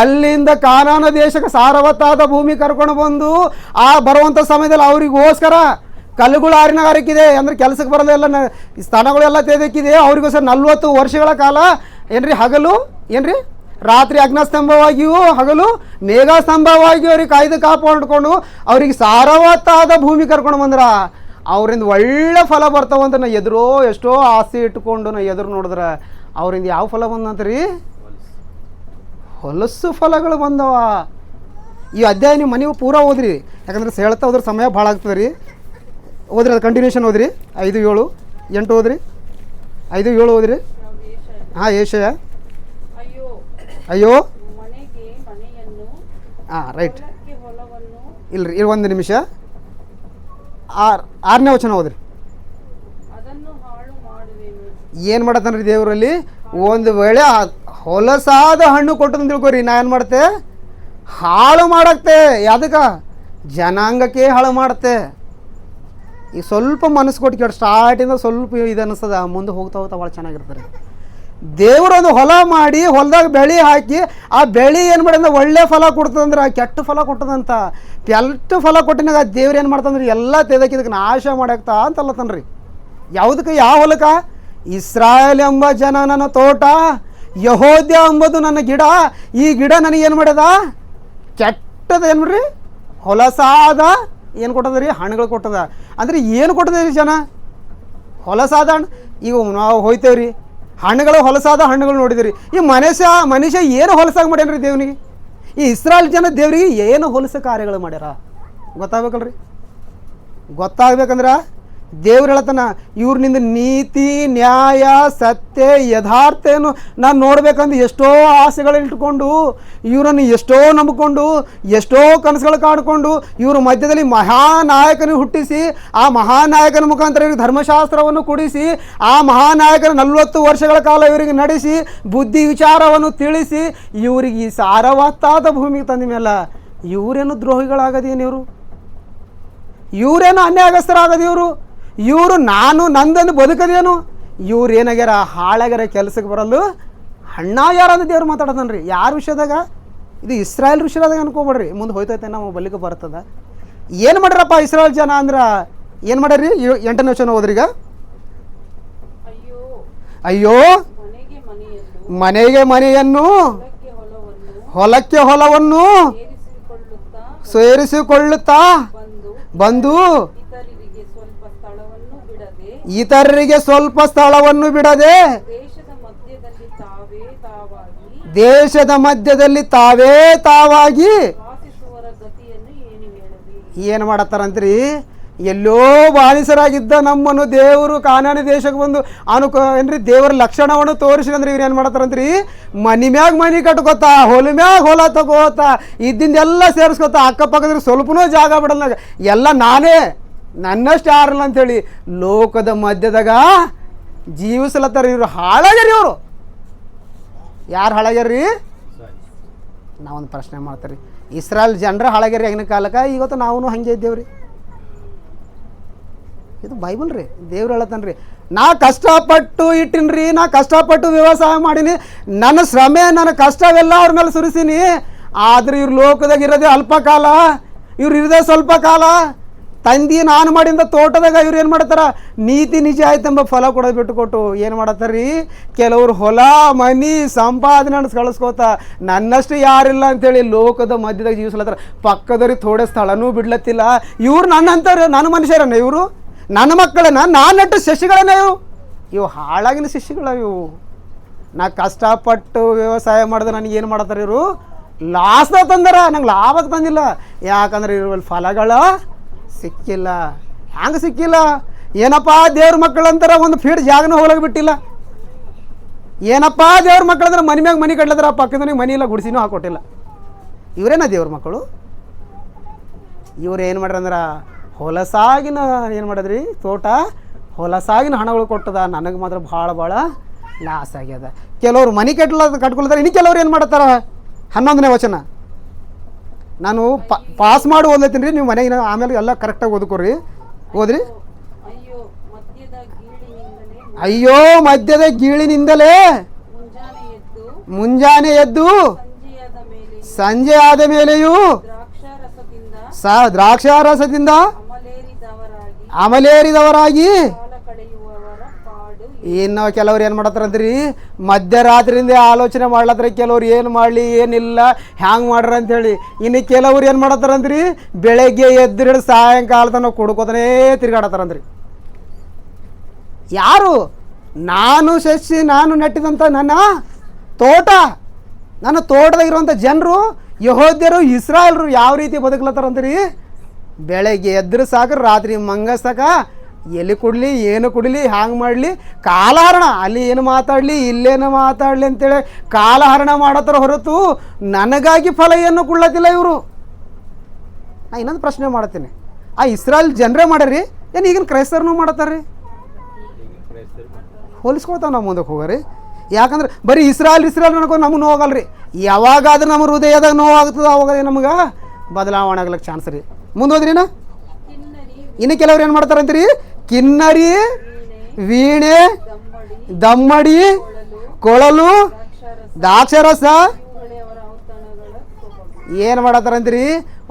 ಅಲ್ಲಿಂದ ಕಾನಾನ ದೇಶಕ್ಕೆ ಸಾರವತ್ತಾದ ಭೂಮಿ ಕರ್ಕೊಂಡು ಬಂದು ಆ ಬರುವಂಥ ಸಮಯದಲ್ಲಿ ಅವರಿಗೋಸ್ಕರ ಕಲ್ಲುಗಳು ಹಾರಿದೆ ಅಂದರೆ ಕೆಲಸಕ್ಕೆ ಬರೋದೆಲ್ಲ ಸ್ಥಾನಗಳೆಲ್ಲ ತೆಗೆದಿಕ್ಕಿದೆ. ಅವರಿಗೋಸ್ಕರ 40 ವರ್ಷಗಳ ಕಾಲ ಏನ್ರಿ ಹಗಲು ಏನ್ರಿ ರಾತ್ರಿ ಅಗ್ನಸ್ತಂಭವಾಗಿಯೂ ಹಗಲು ಮೇಘಸ್ತಂಭವಾಗಿಯೂ ಅವ್ರಿಗೆ ಕಾಯ್ದು ಕಾಪಾಡ್ಕೊಂಡು ಅವ್ರಿಗೆ ಸಾರವತ್ತಾದ ಭೂಮಿ ಕರ್ಕೊಂಡು ಬಂದ್ರ ಅವರಿಂದ ಒಳ್ಳೆ ಫಲ ಬರ್ತಾವಂತ. ನಾ ಎದುರೋ ಎಷ್ಟೋ ಆಸೆ ಇಟ್ಕೊಂಡು ನಾ ಎದುರು ನೋಡಿದ್ರೆ ಅವರಿಂದ ಯಾವ ಫಲ ಬಂದಂತ್ರಿ ಹೊಲಸು ಫಲಗಳು ಬಂದವ. ಈ ಅಧ್ಯಾಯ ನೀವು ಮನೆಗೂ ಪೂರ ಓದ್ರಿ, ಯಾಕಂದ್ರೆ ಹೇಳ್ತಾ ಹೋದ್ರೆ ಸಮಯ ಭಾಳ ಆಗ್ತದೆ ರೀ. ಓದ್ರಿ, ಅದು ಕಂಟಿನ್ಯೂಷನ್ ಓದ್ರಿ. 5, 7, 8 ಓದ್ರಿ. 5, 7 ಓದ್ರಿ. ಹಾಂ ಯೆಶಾಯ. ಅಯ್ಯೋ ಹಾಂ ರೈಟ್ ಇಲ್ರಿ 1 ನಿಮಿಷ. 6ನೇ ವಚನ ಹೋದ್ರಿ. ಏನು ಮಾಡತ್ತಾನ್ರಿ ದೇವರಲ್ಲಿ? ಒಂದು ವೇಳೆ ಹೊಲಸಾದ ಹಣ್ಣು ಕೊಟ್ಟದಂತ ತಿಳ್ಕೊರಿ, ನಾ ಏನು ಮಾಡ್ತೆ ಹಾಳು ಮಾಡತ್ತೆ. ಅದಕ್ಕೆ ಜನಾಂಗಕ್ಕೆ ಹಾಳು ಮಾಡುತ್ತೆ. ಈಗ ಸ್ವಲ್ಪ ಮನಸ್ಸು ಕೊಟ್ಟು ಕೇಳಿ ಸ್ಟಾರ್ಟಿಂದ ಸ್ವಲ್ಪ ಇದು ಅನ್ನಿಸ್ತದ, ಮುಂದೆ ಹೋಗ್ತಾ ಭಾಳ ಚೆನ್ನಾಗಿರ್ತಾರೆ. ದೇವರೊಂದು ಹೊಲ ಮಾಡಿ ಹೊಲದಾಗ ಬೆಳೆ ಹಾಕಿ ಆ ಬೆಳೆ ಏನು ಮಾಡಿದ್ರೆ ಒಳ್ಳೆ ಫಲ ಕೊಡ್ತದಂದ್ರೆ ಕೆಟ್ಟ ಫಲ ಕೊಟ್ಟದಂತ. ಕೆಟ್ಟ ಫಲ ಕೊಟ್ಟಿನಾಗ ದೇವ್ರು ಏನು ಮಾಡ್ತಂದ್ರೆ ಎಲ್ಲ ತೆದಕ್ಕೆ ನಾಶ ಮಾಡಾಕ್ತಾ ಅಂತಲ್ಲತನ್ರಿ. ಯಾವುದಕ್ಕೆ? ಯಾವ ಹೊಲಕ್ಕೆ? ಇಸ್ರಾಯೇಲ್ ಎಂಬ ಜನ ನನ್ನ ತೋಟ, ಯೆಹೂದ ಎಂಬುದು ನನ್ನ ಗಿಡ. ಈ ಗಿಡ ನನಗೇನು ಮಾಡ್ಯದ? ಕೆಟ್ಟದ ಏನು ಮಾಡ್ರಿ ಹೊಲಸಾದ ಏನು ಕೊಟ್ಟದ ರೀ? ಹಣ್ಣುಗಳು ಕೊಟ್ಟದ. ಅಂದ್ರೆ ಏನು ಕೊಟ್ಟದ ರೀ ಜನ? ಹೊಲಸಾದ ಹಣ್ಣು. ಈಗ ನಾವು ಹೋಯ್ತೇವ್ರಿ, ಹಣ್ಣುಗಳು ಹೊಲಸಾದ ಹಣ್ಣುಗಳು ನೋಡಿದಿರಿ. ಈ ಮನುಷ್ಯ ಏನು ಹೊಲಸಾಗಿ ಮಾಡ್ಯಾನ್ರಿ ದೇವ್ನಿಗೆ? ಈ ಇಸ್ರಾಯೇಲ್ ಜನ ದೇವ್ರಿಗೆ ಏನು ಹೊಲಸ ಕಾರ್ಯಗಳು ಮಾಡ್ಯಾರ ಗೊತ್ತಾಗ್ಬೇಕಲ್ರಿ? ಗೊತ್ತಾಗ್ಬೇಕಂದ್ರೆ ದೇವ್ರು ಹೇಳ್ತಾನ ಇವ್ರನಿಂದ ನೀತಿ ನ್ಯಾಯ ಸತ್ಯ ಯಥಾರ್ಥನು ನಾನು ನೋಡ್ಬೇಕಂದ್ರೆ ಎಷ್ಟೋ ಆಸೆಗಳಿಟ್ಕೊಂಡು ಇವರನ್ನು ಎಷ್ಟೋ ನಂಬಿಕೊಂಡು ಎಷ್ಟೋ ಕನಸುಗಳು ಕಾಡ್ಕೊಂಡು ಇವ್ರ ಮಧ್ಯದಲ್ಲಿ ಮಹಾನಾಯಕನ ಹುಟ್ಟಿಸಿ ಆ ಮಹಾನಾಯಕನ ಮುಖಾಂತರ ಇವರಿಗೆ ಧರ್ಮಶಾಸ್ತ್ರವನ್ನು ಕೊಡಿಸಿ ಆ ಮಹಾನಾಯಕನ 40 ವರ್ಷಗಳ ಕಾಲ ಇವರಿಗೆ ನಡೆಸಿ ಬುದ್ಧಿ ವಿಚಾರವನ್ನು ತಿಳಿಸಿ ಇವರಿಗೆ ಈ ಸಾರವತ್ತಾದ ಭೂಮಿಗೆ ತಂದ ಮೇಲೆ ಇವರೇನು ದ್ರೋಹಿಗಳಾಗದೇನು ಇವರೇನು ಅನ್ಯಾಯಸ್ಥರಾಗದು ಇವರು ನಾನು ನಂದನ್ನು ಬದುಕದೇನು ಇವ್ರು ಏನಾಗ್ಯಾರ ಹಾಳಾಗ್ಯಾರ ಕೆಲಸಕ್ಕೆ ಬರಲು ಹಣ್ಣಾಗ್ಯಾರ ಅಂತ ದೇವ್ರು ಮಾತಾಡೋದನ್ರಿ ಯಾರ ವಿಷಯದಾಗ ಇದು ಇಸ್ರಾಯೇಲ್ ವಿಷಯದಾಗ ಅನ್ಕೋಬೇಡ್ರಿ ಮುಂದೆ ಹೋಯ್ತೈತೆ ನಾವು ಬಲಿಗೆ ಬರ್ತದ ಏನು ಮಾಡ್ರಪ್ಪ ಇಸ್ರಾಯೇಲ್ ಜನ ಅಂದ್ರೆ ಏನು ಮಾಡ್ಯಾರ್ರಿ 8ನೇ ವಚನ ಓದ್ರಿಗ ಅಯ್ಯೋ ಮನೆಗೆ ಮನೆಯನ್ನು ಹೊಲಕ್ಕೆ ಹೊಲವನ್ನು ಸೇರಿಸಿಕೊಳ್ಳುತ್ತಾ ಬಂದು ಇತರರಿಗೆ ಸ್ವಲ್ಪ ಸ್ಥಳವನ್ನು ಬಿಡದೆ ದೇಶದ ಮಧ್ಯದಲ್ಲಿ ತಾವಾಗಿ ಏನು ಮಾಡತ್ತಾರಂತ್ರಿ ಎಲ್ಲೋ ಬಾಲಿಸರಾಗಿದ್ದ ನಮ್ಮನ್ನು ದೇವರು ಕಾನಾನಿ ದೇಶಕ್ಕೆ ಬಂದು ಏನ್ರಿ ದೇವರ ಲಕ್ಷಣವನ್ನು ತೋರಿಸಿದಂದ್ರೆ ಇವ್ರು ಏನು ಮಾಡತ್ತಾರಂತ್ರಿ ಮನಿ ಮ್ಯಾಗ ಮನಿ ಕಟ್ಕೋತಾ ಹೊಲ ಮ್ಯಾಗ ಹೊಲ ತಗೋತಾ ಇದ್ದಿಂದೆಲ್ಲ ಸೇರಿಸ್ಕೋತಾ ಅಕ್ಕಪಕ್ಕದ ಸ್ವಲ್ಪನೂ ಜಾಗ ಬಿಡಲ್ಲ ಎಲ್ಲ ನಾನೇ ನನ್ನಷ್ಟು ಯಾರಲ್ಲ ಅಂಥೇಳಿ ಲೋಕದ ಮಧ್ಯದಾಗ ಜೀವಿಸ್ಲತ್ತಾರ ಇವರು ಹಾಳಾಗ್ಯಾರ ಇವರು ಯಾರು ಹಾಳಾಗ್ಯಾರ್ರಿ ನಾವೊಂದು ಪ್ರಶ್ನೆ ಮಾಡ್ತಾರೆ ಇಸ್ರಾಯೇಲ್ ಜನರ ಹಾಳಾಗ್ಯಾರ ಆಗಿನ ಕಾಲಕ್ಕೆ ಇವತ್ತು ನಾವು ಹಂಗೆ ಇದ್ದೇವ್ರಿ ಇದು ಬೈಬಲ್ ರೀ ದೇವ್ರು ಹೇಳತ್ತನ್ರಿ ನಾ ಕಷ್ಟಪಟ್ಟು ಇಟ್ಟಿನ್ರಿ ನಾ ಕಷ್ಟಪಟ್ಟು ವ್ಯವಸಾಯ ಮಾಡೀನಿ ನನ್ನ ಶ್ರಮೆ ನನ್ನ ಕಷ್ಟವೆಲ್ಲ ಅವ್ರ ಮೇಲೆ ಸುರಿಸೀನಿ ಆದ್ರೆ ಇವ್ರ ಲೋಕದಾಗ ಇರೋದೇ ಅಲ್ಪ ಕಾಲ ಇವ್ರು ಇರೋದೇ ಸ್ವಲ್ಪ ಕಾಲ ತಂದಿ ನಾನು ಮಾಡಿದ ತೋಟದಾಗ ಇವ್ರು ಏನು ಮಾಡ್ತಾರ ನೀತಿ ನಿಜ ಆಯ್ತೆಂಬ ಫಲ ಕೊಡೋದು ಬಿಟ್ಟುಕೊಟ್ಟು ಏನು ಮಾಡತ್ತಾರ್ರಿ ಕೆಲವ್ರು ಹೊಲ ಮನಿ ಸಂಪಾದನೆ ಕಳಿಸ್ಕೋತ ನನ್ನಷ್ಟು ಯಾರಿಲ್ಲ ಅಂತೇಳಿ ಲೋಕದ ಮಧ್ಯದಾಗ ಜೀವಿಸ್ಲತ್ತಾರ ಪಕ್ಕದವ್ರಿಗೆ ಥೋಡೆ ಸ್ಥಳನೂ ಬಿಡ್ಲತ್ತಿಲ್ಲ ಇವ್ರು ನನ್ನಂತವ್ರು ನನ್ನ ಮನುಷ್ಯರನ್ನ ಇವರು ನನ್ನ ಮಕ್ಕಳನ್ನ ನಾನು ನೆಟ್ಟು ಶಿಷ್ಯಗಳನ್ನ ಇವು ಹಾಳಾಗಿನ ಶಿಷ್ಯಗಳ ಇವು ನಾ ಕಷ್ಟಪಟ್ಟು ವ್ಯವಸಾಯ ಮಾಡಿದ್ರೆ ನನಗೇನು ಮಾಡತ್ತಾರೆ ಇವರು ಲಾಸ್ದಾಗ ತಂದಾರ ನಂಗೆ ಲಾಭಕ್ಕೆ ತಂದಿಲ್ಲ ಯಾಕಂದ್ರೆ ಇವ್ರಲ್ಲಿ ಫಲಗಳ ಸಿಕ್ಕಿಲ್ಲ ಹ್ಯಾಂಗೆ ಸಿಕ್ಕಿಲ್ಲ ಏನಪ್ಪ ದೇವ್ರ ಮಕ್ಕಳಂತಾರ ಒಂದು ಫೀಡ್ ಜಾಗನೂ ಹೋಗಕ್ಕೆ ಬಿಟ್ಟಿಲ್ಲ ಏನಪ್ಪ ದೇವ್ರ ಮಕ್ಕಳಂದ್ರೆ ಮನೆ ಮ್ಯಾಗ ಮನೆ ಕಟ್ಲತ್ತಾರ ಪಕ್ಕದನಿಗೆ ಮನೆ ಇಲ್ಲ ಗುಡಿಸಿನೂ ಹಾಕೊಟ್ಟಿಲ್ಲ ಇವರೇನ ದೇವ್ರ ಮಕ್ಕಳು ಇವ್ರು ಏನು ಮಾಡ್ರಂದ್ರೆ ಹೊಲಸಾಗಿನ ಏನು ಮಾಡಿದ್ರಿ ತೋಟ ಹೊಲಸಾಗಿನ ಹಣಗಳು ಕೊಟ್ಟದ ನನಗೆ ಮಾತ್ರ ಭಾಳ ಲಾಸ್ ಆಗ್ಯದ ಕೆಲವ್ರು ಮನೆ ಕಟ್ಕೊಳ್ತಾರೆ ಇನ್ನು ಕೆಲವ್ರು ಏನು ಮಾಡ್ತಾರ 11ನೇ ವಚನ ನಾನು ಪಾಸ್ ಮಾಡಿ ಓದ್ಲತ್ತೀನಿ ರೀ ನೀವು ಮನೆಗೆ ಆಮೇಲೆ ಎಲ್ಲ ಕರೆಕ್ಟಾಗಿ ಓದ್ಕೊರಿ ಓದ್ರಿ ಅಯ್ಯೋ ಮಧ್ಯದ ಗೀಳಿನಿಂದಲೇ ಮುಂಜಾನೆ ಎದ್ದು ಸಂಜೆ ಆದ ಮೇಲೆಯೂ ದ್ರಾಕ್ಷಾರಸದಿಂದ ಅಮಲೇರಿದವರಾಗಿ ಇನ್ನು ಕೆಲವ್ರು ಏನು ಮಾಡತ್ತಾರಂದ್ರಿ ಮಧ್ಯರಾತ್ರಿಯಿಂದ ಆಲೋಚನೆ ಮಾಡ್ಲತ್ತರ ಕೆಲವ್ರು ಏನು ಮಾಡಲಿ ಏನಿಲ್ಲ ಹ್ಯಾಂಗೆ ಮಾಡ್ರ ಅಂಥೇಳಿ ಇನ್ನು ಕೆಲವ್ರು ಏನು ಮಾಡತ್ತಾರಂದ್ರಿ ಬೆಳಗ್ಗೆ ಎದ್ದು ಸಾಯಂಕಾಲ ತನಕ ಕುಡ್ಕೋತಾನೇ ತಿರ್ಗಾಡತ್ತಾರಂದ್ರಿ ಯಾರು ನಾನು ನೆಟ್ಟಿದಂಥ ನನ್ನ ತೋಟದಾಗಿರುವಂಥ ಜನರು ಯೆಹೂದ್ಯರು ಇಸ್ರಾಯೇಲ್ರು ಯಾವ ರೀತಿ ಬದುಕ್ಲತ್ತಾರಂದ್ರಿ ಬೆಳಗ್ಗೆ ಎದ್ರು ಸಾಕು ರಾತ್ರಿ ಮಂಗಸಕ ಎಲ್ಲಿ ಕೊಡಲಿ ಏನು ಕೊಡಲಿ ಹ್ಯಾಂಗೆ ಮಾಡಲಿ ಕಾಲಹರಣ ಅಲ್ಲಿ ಏನು ಮಾತಾಡಲಿ ಇಲ್ಲೇನು ಮಾತಾಡಲಿ ಅಂತೇಳಿ ಕಾಲಹರಣ ಮಾಡತ್ತಾರ ಹೊರತು ನನಗಾಗಿ ಫಲ ಏನು ಕೊಡ್ಲತ್ತಿಲ್ಲ ಇವರು ನಾ ಇನ್ನೊಂದು ಪ್ರಶ್ನೆ ಮಾಡ್ತೀನಿ ಆ ಇಸ್ರಾಯೇಲ್ ಜನರೇ ಮಾಡ್ಯಾರಿ ಏನು ಈಗಿನ ಕ್ರೈಸ್ತರನ್ನೂ ಮಾಡತ್ತಾರ್ರಿ ಹೋಲಿಸ್ಕೊಳ್ತಾವೆ ನಾವು ಮುಂದಕ್ಕೆ ಹೋಗ್ರಿ ಯಾಕಂದ್ರೆ ಬರೀ ಇಸ್ರಾಯೇಲ್ ಅನ್ಕೊಂಡು ನಮಗೆ ನೋವಾಗಲ್ಲ ರೀ ಯಾವಾಗಾದ್ರೂ ನಮ್ಮ ಹೃದಯದಾಗ ನೋವಾಗ್ತದೆ ಅವಾಗ ನಮಗೆ ಬದಲಾವಣೆ ಆಗ್ಲಿಕ್ಕೆ ಚಾನ್ಸ್ ರೀ ಮುಂದೋದ್ರಿನ ಇನ್ನು ಕೆಲವ್ರು ಏನು ಮಾಡ್ತಾರಂತೀರಿ ಕಿನ್ನರಿ ವೀಣೆ ದಮ್ಮಡಿ ಕೊಳಲು ದ್ರಾಕ್ಷಾರಸ ಏನು ಮಾಡತ್ತಾರಂತೀರಿ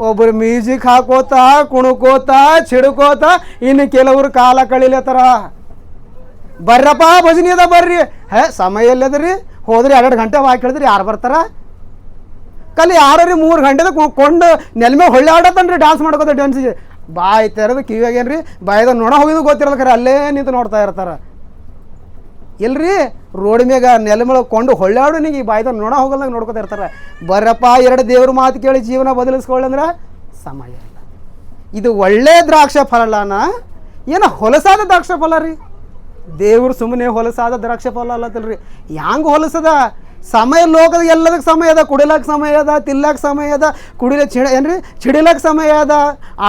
ಒಬ್ಬರು ಮ್ಯೂಸಿಕ್ ಹಾಕೋತ ಕುಣುಕೋತ ಚಿಡುಕೋತ ಇನ್ನು ಕೆಲವರು ಕಾಲ ಕಳಿಲತ್ತಾರ ಬರ್ರಪ್ಪ ಭಜನಿ ಅದ ಬರ್ರಿ ಸಮಯ ಎಲ್ಲದ್ರಿ ಹೋದ್ರಿ 2 ಗಂಟೆ ಹಾಕಿ ಹೇಳಿದ್ರಿ ಯಾರು ಬರ್ತಾರ ಕಲಿ ಯಾರು 3 ಗಂಟೆದ ಕೊಂಡು ನೆಲ್ಮೆ ಹೊಳ್ಳೆ ಆಡತ್ತನ್ರಿ ಡ್ಯಾನ್ಸ್ ಮಾಡ್ಕೋತ ಡ್ಯಾನ್ಸಿಗೆ ಬಾಯಿ ತೆರೆದು ಕಿವಿಯಾಗೇನ್ರಿ ಬಾಯ್ದಾಗ ನೋಡ ಹೋಗಿದ್ದು ಗೊತ್ತಿರೋದು ಖರೆ ಅಲ್ಲೇ ನಿಂತು ನೋಡ್ತಾ ಇರ್ತಾರ ಇಲ್ರಿ ರೋಡ್ ಮ್ಯಾಗ ನೆಲಮೇಳ ಕೊಂಡು ಹೊಳ್ಳೆ ನಿಂಗೆ ಈ ಬಾಯ್ದಾಗ ನೋಡ ಹೋಗಲ್ದಾಗ ನೋಡ್ಕೊತಾ ಇರ್ತಾರೆ ಬರ್ರಪ್ಪ 2 ದೇವ್ರ ಮಾತು ಕೇಳಿ ಜೀವನ ಬದಲಿಸ್ಕೊಳ್ಳಂದ್ರೆ ಸಮಯ ಇಲ್ಲ ಇದು ಒಳ್ಳೆ ದ್ರಾಕ್ಷ ಫಲನ ಏನು ಹೊಲಸಾದ ದ್ರಾಕ್ಷಿ ಫಲ ರೀ. ದೇವ್ರು ಸುಮ್ಮನೆ ಹೊಲಸಾದ ದ್ರಾಕ್ಷಿ ಫಲ ಅಲ್ಲತ್ತಲ್ರಿ. ಹ್ಯಾಂಗೆ ಹೊಲಸದ? ಸಮಯ ಲೋಕದ ಎಲ್ಲದಕ್ಕೆ ಸಮಯ ಅದ. ಕುಡಿಲಾಕ ಸಮಯ ಅದ, ತಿನ್ಲಾಕ ಸಮಯ ಅದ, ಏನ್ರಿ ಚಿಡಿಲಾಕ ಸಮಯ ಅದ,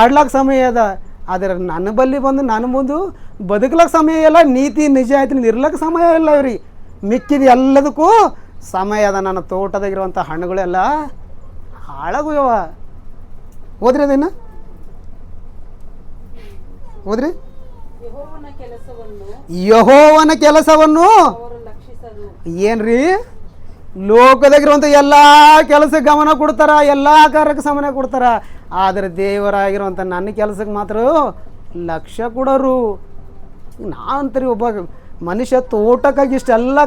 ಆಡ್ಲಾಕ ಸಮಯ ಅದ. ಆದರೆ ನನ್ನ ಬಲ್ಲಿ ಬಂದು ನನ್ನ ಮುಂದೆ ಬದುಕಲಾಕ ಸಮಯ ಇಲ್ಲ, ನೀತಿ ನಿಜ ಆಯ್ತು ಇರ್ಲಕ್ಕೆ ಸಮಯ ಇಲ್ಲ ಇವ್ರಿ. ಮಿಕ್ಕಿದ ಎಲ್ಲದಕ್ಕೂ ಸಮಯ ಅದ. ನನ್ನ ತೋಟದಾಗಿರುವಂಥ ಹಣ್ಣುಗಳೆಲ್ಲ ಹಾಳಾಗುವ. ಹೋದ್ರಿ ಅದೇನು ಹೋದ್ರಿ? ಯೆಹೋವನ ಕೆಲಸವನ್ನು ಏನ್ರಿ? ಲೋಕದಾಗಿರುವಂಥ ಎಲ್ಲ ಕೆಲಸಕ್ಕೆ ಗಮನ ಕೊಡ್ತಾರ, ಎಲ್ಲ ಕಾರ್ಯಕ್ಕೆ ಸಮಯ ಕೊಡ್ತಾರ. ಆದರೆ ದೇವರಾಗಿರುವಂಥ ನನ್ನ ಕೆಲಸಕ್ಕೆ ಮಾತ್ರ ಲಕ್ಷ್ಯ ಕೊಡೋರು. ನಾವಂತರಿ ಒಬ್ಬ ಮನುಷ್ಯ ತೋಟಕ್ಕಾಗಿ ಇಷ್ಟೆಲ್ಲ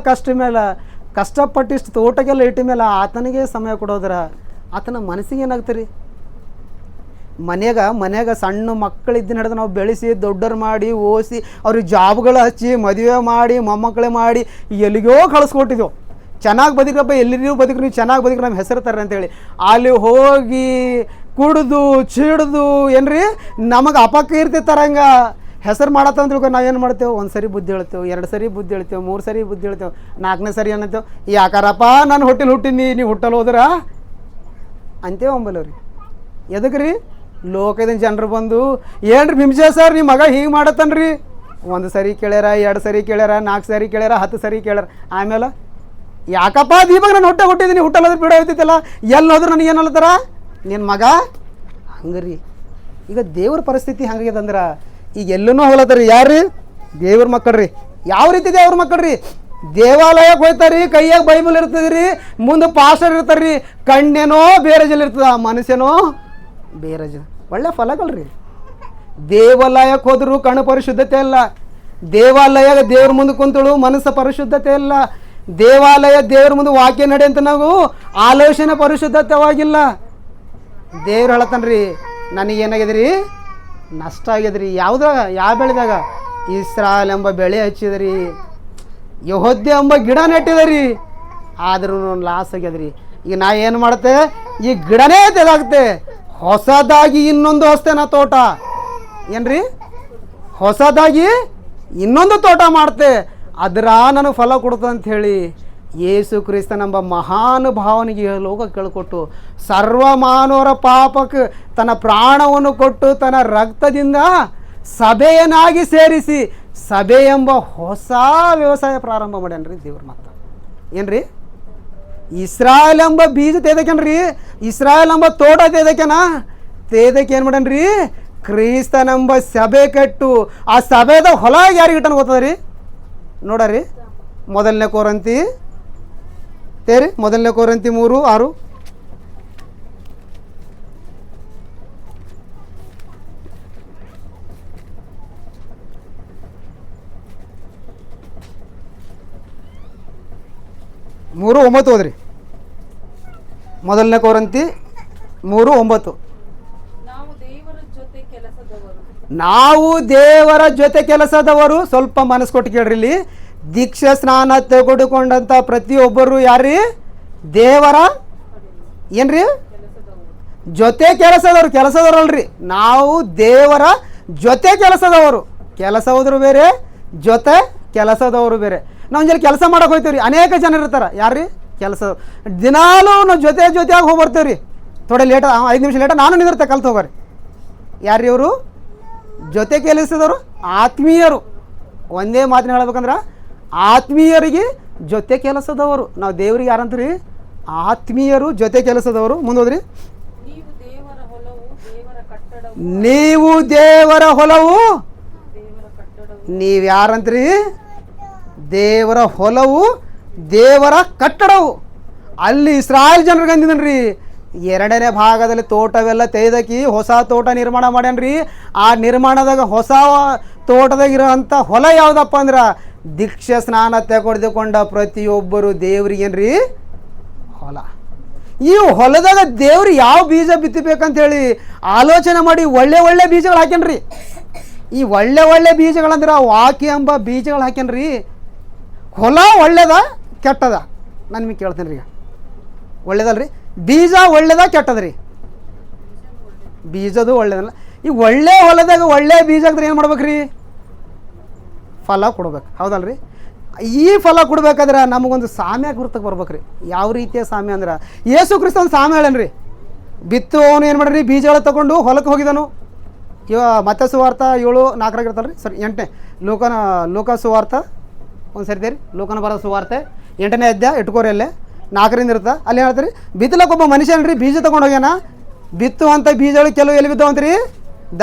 ಕಷ್ಟಪಟ್ಟಿಷ್ಟು ತೋಟಕ್ಕೆಲ್ಲ ಇಟ್ಟ ಮೇಲೆ ಆತನಿಗೆ ಸಮಯ ಕೊಡೋದ್ರ ಆತನ ಮನಸ್ಸಿಗೆ ಏನಾಗ್ತರಿ? ಮನ್ಯಾಗ ಸಣ್ಣ ಮಕ್ಕಳಿದ್ದು ನಡೆದು ನಾವು ಬೆಳೆಸಿ ದೊಡ್ಡರು ಮಾಡಿ ಓದಿಸಿ ಅವ್ರಿಗೆ ಜಾಬ್ಗಳು ಹಚ್ಚಿ ಮದುವೆ ಮಾಡಿ ಮೊಮ್ಮಕ್ಕಳೇ ಮಾಡಿ ಎಲ್ಲಿಗೋ ಕಳಿಸ್ಕೊಟ್ಟಿದ್ದೆವು. ಚೆನ್ನಾಗಿ ಬದುಕಪ್ಪ, ಎಲ್ಲಿಗೂ ಬದುಕು, ನೀವು ಚೆನ್ನಾಗಿ ಬದುಕು ನಮ್ಮ ಹೆಸರು ತರ್ರಿ ಅಂತೇಳಿ ಅಲ್ಲಿ ಹೋಗಿ ಕುಡಿದು ಚಿಡ್ದು ಏನ್ರಿ ನಮಗೆ ಅಪಕ್ಕ ಇರ್ತಿರ್ತಾರ. ಹಂಗೆ ಹೆಸರು ಮಾಡತ್ತ ಅಂತ ತಿಳ್ಕೊಂಡು ನಾವೇನು ಮಾಡ್ತೇವೆ? ಒಂದು ಸರಿ ಬುದ್ಧಿ ಹೇಳ್ತೇವೆ, 2 ಸರಿ ಬುದ್ಧಿ ಹೇಳ್ತೇವೆ, 3 ಸರಿ ಬುದ್ಧಿ ಹೇಳ್ತೇವೆ, 4ನೇ ಸರಿ ಅನ್ನತ್ತೇವೆ. ಯಾಕಾರಪ್ಪ ನಾನು ಹೊಟ್ಟೆಲಿ ಹುಟ್ಟಿನಿ, ನೀವು ಹುಟ್ಟಲು ಹೋದ್ರ ಅಂತೇವೆ ಅಂಬಲ್ಲವ್ರಿ. ಎದಕ್ಕೆ ರೀ? ಲೋಕದಿಂದ ಜನರು ಬಂದು ಏನ್ರಿ ಭೀಮ್ಸೆ ಸರ್ ನಿಮ್ಮ ಮಗ ಹೀಗೆ ಮಾಡತ್ತನ್ರಿ. 1 ಸರಿ ಕೇಳ್ಯಾರ, 2 ಸರಿ ಕೇಳ್ಯಾರ, 4 ಸರಿ ಕೇಳ್ಯಾರ, 10 ಸರಿ ಕೇಳ್ಯಾರ. ಆಮೇಲೆ ಯಾಕಪ್ಪ ದೀಪಕ್ ನಾನು ಹೊಟ್ಟೆ ಹುಟ್ಟಿದ್ದೀನಿ, ಹುಟ್ಟಲ್ಲದ್ರೆ ಬಿಡೋ ಇರ್ತೈತಲ್ಲ, ಎಲ್ಲಿ ಹೋದ್ರು ನನಗೆ ಏನು ಅಲ್ಲತ್ತಾರ ನಿನ್ನ ಮಗ ಹಂಗೆ ರೀ. ಈಗ ದೇವ್ರ ಪರಿಸ್ಥಿತಿ ಹಂಗಾಗ್ಯದಂದ್ರೆ ಈಗ ಎಲ್ಲೂ ಹೋಗ್ಲತ್ತಾರ. ಯಾರು? ದೇವ್ರ ಮಕ್ಕಳ್ರಿ. ಯಾವ ರೀತಿ ದೇವ್ರ ಮಕ್ಕಳ್ರಿ? ದೇವಾಲಯಕ್ಕೆ ಹೋಗ್ತಾರ್ರಿ, ಕೈಯಾಗ ಬೈಬಲ್ ಇರ್ತದೆ ರೀ, ಮುಂದೆ ಪಾಸ್ಟರ್ ಇರ್ತಾರೆ ರೀ, ಕಣ್ಣೇನೋ ಬೇರೆ ಜಲ್ ಇರ್ತದ, ಮನುಷ್ಯನೋ ಬೇರೆ ಜನ. ಒಳ್ಳೆ ಫಲಗಳ್ರಿ. ದೇವಾಲಯಕ್ಕೆ ಹೋದ್ರು ಕಣ್ಣು ಪರಿಶುದ್ಧತೆ ಇಲ್ಲ, ದೇವಾಲಯ ದೇವ್ರ ಮುಂದೆ ಕುಂತಳು ಮನಸ್ಸು ಪರಿಶುದ್ಧತೆ ಇಲ್ಲ, ದೇವ್ರ ಮುಂದೆ ವಾಕ್ಯ ನಡೆ ಅಂತ ನಾವು ಆಲೋಚನೆ ಪರಿಶುದ್ಧತೆವಾಗಿಲ್ಲ. ದೇವ್ರು ಹೇಳತ್ತನ್ರಿ ನನಗೇನಾಗ್ಯದ್ರಿ? ನಷ್ಟ ಆಗ್ಯದ್ರಿ. ಯಾವುದಾಗ? ಯಾವ ಬೆಳೆದಾಗ? ಇಸ್ರಾಯೇಲ್ ಎಂಬ ಬೆಳೆ ಹಚ್ಚಿದ್ರಿ, ಯೆಹೂದ ಎಂಬ ಗಿಡ ನೆಟ್ಟಿದ್ರಿ, ಆದ್ರೂ ಲಾಸ್ ಆಗ್ಯದ್ರಿ. ಈಗ ನಾ ಏನು ಮಾಡುತ್ತೆ? ಈ ಗಿಡನೇ ತೆಗೆದಾಗುತ್ತೆ, ಹೊಸದಾಗಿ ಇನ್ನೊಂದು ಹೊಸ್ತೇನ ತೋಟ ಏನ್ರಿ? ಹೊಸದಾಗಿ ಇನ್ನೊಂದು ತೋಟ ಮಾಡ್ತೆ, ಅದರ ನನಗೆ ಫಲ ಕೊಡ್ತದೆ ಅಂಥೇಳಿ ಯೇಸು ಕ್ರಿಸ್ತನೆಂಬ ಮಹಾನುಭಾವನಿಗೆ ಲೋಕ ಕೇಳಿಕೊಟ್ಟು ಸರ್ವ ಮಾನವರ ಪಾಪಕ್ಕೆ ತನ್ನ ಪ್ರಾಣವನ್ನು ಕೊಟ್ಟು ತನ್ನ ರಕ್ತದಿಂದ ಸಭೆಯನ್ನಾಗಿ ಸೇರಿಸಿ ಸಭೆ ಎಂಬ ಹೊಸ ವ್ಯವಸಾಯ ಪ್ರಾರಂಭ ಮಾಡ್ಯಾನ್ರಿ ದೇವ್ರ. ಮಾತು ಏನ್ರಿ? ಇಸ್ರಾಯೇಲ್ ಎಂಬ ಬೀಜ ತೇದಕೇನ್ರಿ? ಇಸ್ರಾಯೇಲ್ ಎಂಬ ತೋಟ ತೇದಕ್ಕೆ ಏನು ಮಾಡ್ಯಾನ್ರಿ? ಕ್ರಿಸ್ತನೆಂಬ ಸಭೆ ಕಟ್ಟು ಆ ಸಭೆದ ಹೊಲ ಯಾರಿಗೆ ಇಟ್ಟನ ಗೊತ್ತದ್ರಿ? ನೋಡ್ರಿ, 1 ಕೊರಿಂಥಿ 3:6. ಮೂರು 9 ಹೋದ್ರಿ. 1 ಕೊರಿಂಥಿ 3:9. ನಾವು ದೇವರ ಜೊತೆ ಕೆಲಸದವರು. ಸ್ವಲ್ಪ ಮನಸ್ಸು ಕೊಟ್ಟು ಕೇಳ್ರಿ. ಇಲ್ಲಿ ದೀಕ್ಷಾ ಸ್ನಾನ ತೆಗೆದುಕೊಂಡಂಥ ಪ್ರತಿಯೊಬ್ಬರು ಯಾರ್ರಿ? ದೇವರ ಏನ್ರಿ? ಜೊತೆ ಕೆಲಸದವರು ಅಲ್ರಿ. ನಾವು ದೇವರ ಜೊತೆ ಕೆಲಸದವರು. ಕೆಲಸ ಹೋದ್ರು ಬೇರೆ, ಜೊತೆ ಕೆಲಸದವರು ಬೇರೆ. ನಾವು ಜೊತೆ ಕೆಲಸ ಮಾಡಕ್ಕೆ ಹೋಗ್ತೀವಿ ರೀ, ಅನೇಕ ಜನ ಇರ್ತಾರೆ. ಯಾರ್ರಿ? ಕೆಲಸ. ದಿನಾಲೂ ನಾವು ಜೊತೆಯಾಗಿ ಹೋಗಿ ಬರ್ತೀವಿ ರೀ. ಥೋಡೆ ಲೇಟ 5 ನಿಮಿಷ ಲೇಟ ನಾನು ನಿಂದಿರ್ತೆ ಕಲ್ತು ಹೋಗ್ರಿ. ಯಾರ್ರಿ ಅವರು? ಜೊತೆ ಕೆಲಸದವರು, ಆತ್ಮೀಯರು. ಒಂದೇ ಮಾತಿನ ಹೇಳ್ಬೇಕಂದ್ರೆ ಆತ್ಮೀಯರಿಗೆ ಜೊತೆ ಕೆಲಸದವರು. ನಾವು ದೇವ್ರಿಗೆ ಯಾರಂತೀರಿ? ಆತ್ಮೀಯರು, ಜೊತೆ ಕೆಲಸದವರು. ಮುಂದೋದ್ರಿ. ನೀವು ದೇವರ ಹೊಲವು. ನೀವು ಯಾರಂತ್ರಿ? ದೇವರ ಹೊಲವು, ದೇವರ ಕಟ್ಟಡವು. ಅಲ್ಲಿ ಇಸ್ರಾಯೇಲ್ ಜನರಿಗೆ ಅಂದಿದನ್ರಿ, 2ನೇ ಭಾಗದಲ್ಲಿ ತೋಟವೆಲ್ಲ ತೆಗೆದಕಿ ಹೊಸ ತೋಟ ನಿರ್ಮಾಣ ಮಾಡ್ಯಾನ್ರಿ. ಆ ನಿರ್ಮಾಣದಾಗ ಹೊಸ ತೋಟದಾಗಿರೋಂಥ ಹೊಲ ಯಾವುದಪ್ಪ ಅಂದ್ರೆ ದೀಕ್ಷಾ ಸ್ನಾನ ತೆಗೆದುಕೊಂಡ ಪ್ರತಿಯೊಬ್ಬರು ದೇವ್ರಿಗೇನ್ರಿ? ಹೊಲ. ಈ ಹೊಲದಾಗ ದೇವ್ರು ಯಾವ ಬೀಜ ಬಿತ್ತಬೇಕಂತೇಳಿ ಆಲೋಚನೆ ಮಾಡಿ ಒಳ್ಳೆ ಬೀಜಗಳು ಹಾಕ್ಯಾನ್ರಿ. ಈ ಒಳ್ಳೆ ಬೀಜಗಳಂದ್ರೆ ವಾಕ್ಯ ಎಂಬ ಬೀಜಗಳು ಹಾಕ್ಯಾನ್ರಿ. ಹೊಲ ಒಳ್ಳೇದ ಕೆಟ್ಟದ? ನಾನು ನಿಮಗೆ ಕೇಳ್ತೇನೆ ರೀ. ಒಳ್ಳೇದಲ್ರಿ? ಬೀಜ ಒಳ್ಳೇದ ಕೆಟ್ಟದ್ರಿ? ಬೀಜದು ಒಳ್ಳೇದಲ್ಲ. ಈ ಒಳ್ಳೆ ಹೊಲದಾಗ ಒಳ್ಳೆ ಬೀಜ ಆಗಿದ್ರೆ ಏನು ಮಾಡ್ಬೇಕ್ರಿ? ಫಲ ಕೊಡ್ಬೇಕು, ಹೌದಲ್ರಿ? ಈ ಫಲ ಕೊಡ್ಬೇಕಾದ್ರೆ ನಮಗೊಂದು ಸಾಮ್ಯ ಗುರ್ತಕ್ಕೆ ಬರ್ಬೇಕು ರೀ. ಯಾವ ರೀತಿಯ ಸಾಮ್ಯ ಅಂದ್ರೆ ಯೇಸು ಕ್ರಿಸ್ತ ಒಂದು ಸಾಮ್ಯ ಹೇಳೇನ್ರಿ. ಬಿತ್ತುವವನು ಏನು ಮಾಡ್ರಿ, ಬೀಜಗಳು ತೊಗೊಂಡು ಹೊಲಕ್ಕೆ ಹೋಗಿದನು. ಮತ್ತೆ ಸುವಾರ್ಥ 7:4 ಇರ್ತಲ್ಲ ರೀ, ಸರಿ 8ನೇ ಲೋಕ ಸುವಾರ್ಥ ಒಂದು ಸರಿತೆ ರೀ. ಲೋಕನ ಬರೋ ಸುವಾರ್ತೆ 8ನೇ ಅಧ್ಯಾಯ ಇಟ್ಕೋರಿ, ಅಲ್ಲೇ 4ರಿಂದ ಇರುತ್ತೆ. ಅಲ್ಲಿ ಹೇಳ್ತೀರಿ ಬಿತ್ತಲಕ್ಕೆ ಒಬ್ಬ ಮನುಷ್ಯನ್ರಿ ಬೀಜ ತೊಗೊಂಡು ಹೋಗ್ಯಾನ. ಬಿತ್ತುವಂಥ ಬೀಜಗಳು ಕೆಲವು ಎಲ್ಲಿ ಬಿದ್ದಾವಂತ್ರಿ,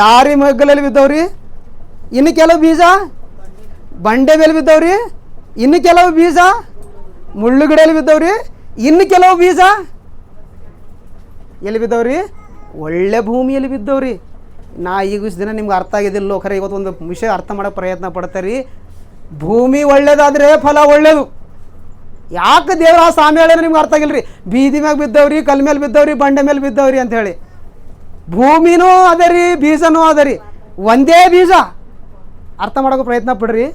ದಾರಿ ಮಗ್ಗಲಲ್ಲಿ ಬಿದ್ದವ್ರಿ. ಇನ್ನು ಕೆಲವು ಬೀಜ ಬಂಡೆ ಮೇಲೆ ಬಿದ್ದವ್ರಿ. ಇನ್ನು ಕೆಲವು ಬೀಜ ಮುಳ್ಳುಗಿಡಲ್ಲಿ ಬಿದ್ದವ್ರಿ. ಇನ್ನು ಕೆಲವು ಬೀಜ ಎಲ್ಲಿ ಬಿದ್ದವ್ರಿ, ಒಳ್ಳೆ ಭೂಮಿಯಲ್ಲಿ ಬಿದ್ದವ್ರಿ. ನಾ ಈಗ ಇಷ್ಟು ದಿನ ನಿಮ್ಗೆ ಅರ್ಥ ಆಗಿದ್ದಿಲ್ಲ ಖರೆ, ಇವತ್ತು ಒಂದು ವಿಷಯ ಅರ್ಥ ಮಾಡೋಕ್ಕೆ ಪ್ರಯತ್ನ ಪಡ್ತಾರೆ. ಭೂಮಿ ಒಳ್ಳೇದಾದರೆ ಫಲ ಒಳ್ಳೇದು. ಯಾಕೆ ದೇವ್ರ ಆ ಸಾಮ್ಯ ಹೇಳಿ ನಿಮ್ಗೆ ಅರ್ಥ ಆಗಿಲ್ಲ ರೀ. ಬೀದಿ ಮ್ಯಾಗ ಬಿದ್ದವ್ರಿ, ಕಲ್ ಮೇಲೆ ಬಿದ್ದವ್ರಿ, ಬಂಡೆ ಮೇಲೆ ಬಿದ್ದವ್ರಿ ಅಂಥೇಳಿ. ಭೂಮಿನೂ ಅದೇ ರೀ, ಬೀಜನೂ ಅದೇ ರೀ, ಒಂದೇ ಬೀಜ. ಅರ್ಥ ಮಾಡೋಕೆ ಪ್ರಯತ್ನ ಪಡ್ರಿ.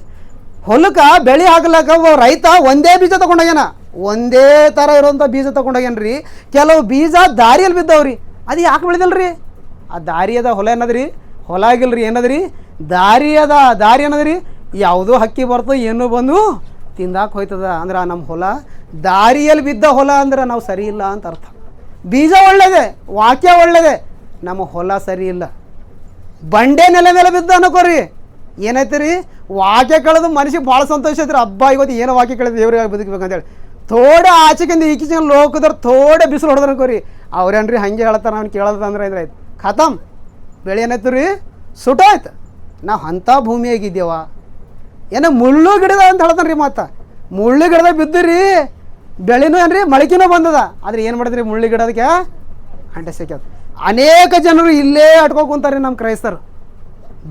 ಹೊಲಕ್ಕೆ ಬೆಳೆ ಹಾಕ್ಲಕ್ಕ ರೈತ ಒಂದೇ ಬೀಜ ತೊಗೊಂಡೋಗ್ಯಾನ, ಒಂದೇ ಥರ ಇರೋಂಥ ಬೀಜ ತೊಗೊಂಡೋಗ್ಯಾನ್ರಿ. ಕೆಲವು ಬೀಜ ದಾರಿಯಲ್ಲಿ ಬಿದ್ದವ್ರಿ. ಅದು ಯಾಕೆ ಬೆಳೆದಲ್ರಿ? ಆ ದಾರಿಯದ ಹೊಲ ಏನದ್ರಿ, ಹೊಲ ಆಗಿಲ್ರಿ, ಏನದ್ರಿ ದಾರಿ ಅದ. ದಾರಿ ಏನದ್ರಿ, ಯಾವುದೋ ಹಕ್ಕಿ ಬರ್ತೋ ಏನೋ ಬಂದು ತಿಂದಾಕ ಹೋಯ್ತದ. ಅಂದ್ರೆ ನಮ್ಮ ಹೊಲ ದಾರಿಯಲ್ಲಿ ಬಿದ್ದ ಹೊಲ ಅಂದ್ರೆ ನಾವು ಸರಿ ಇಲ್ಲ ಅಂತ ಅರ್ಥ. ಬೀಜ ಒಳ್ಳೇದೆ, ವಾಕ್ಯ ಒಳ್ಳೇದೆ, ನಮ್ಮ ಹೊಲ ಸರಿ ಇಲ್ಲ. ಬಂಡೆ ನೆಲೆ ಮೇಲೆ ಬಿದ್ದ ಅನ್ಕೋರಿ, ಏನೈತೆ ರೀ, ವಾಕ್ಯ ಕಳೆದು ಮನುಷ್ಯಗೆ ಭಾಳ ಸಂತೋಷ ಐತ್ರಿ. ಹಬ್ಬ ಇವತ್ತು ಏನೋ ವಾಕ್ಯ ಕಳೆದು ದೇವ್ರಿಗೆ ಬದುಕಬೇಕಂತೇಳಿ ಥೋಡೆ ಆಚೆಗಿಂದ ಈಚೆಗೆ ಲೋಕದವ್ರು ಥೋಡೆ ಬಿಸಿಲು ಹೊಡೆದ್ರೆ ಅನ್ಕೋರಿ, ಅವ್ರೇನ್ರಿ ಹಂಗೆ ಹೇಳ್ತಾರೆ, ಅವ್ನು ಕೇಳೋದು ಅಂದ್ರೆ ಇದ್ರೆ ಆಯ್ತು ಖತಮ್. ಬೆಳೆ ಏನಾಯ್ತು ರೀ, ಸುಟ್ಟೋಯ್ತು. ನಾವು ಅಂಥ ಭೂಮಿಯಾಗಿದ್ದೇವ. ಏನೋ ಮುಳ್ಳು ಗಿಡದ ಅಂತ ಹೇಳ್ತಾನೆ ರೀ. ಮತ್ತು ಮುಳ್ಳು ಗಿಡದಾಗ ಬಿದ್ದುರಿ, ಬೆಳೆನೂ ಏನ್ರಿ ಮೊಳಕೆನೂ ಬಂದದ. ಆದರೆ ಏನು ಮಾಡಿದ್ರಿ, ಮುಳ್ಳು ಗಿಡದಕ್ಕೆ ಅಂಟೆ ಸಿಕ್ಕ್ಯದ. ಅನೇಕ ಜನರು ಇಲ್ಲೇ ಅಟ್ಕೊ ಕುಂತಾರೆ ನಮ್ಮ ಕ್ರೈಸ್ತರು.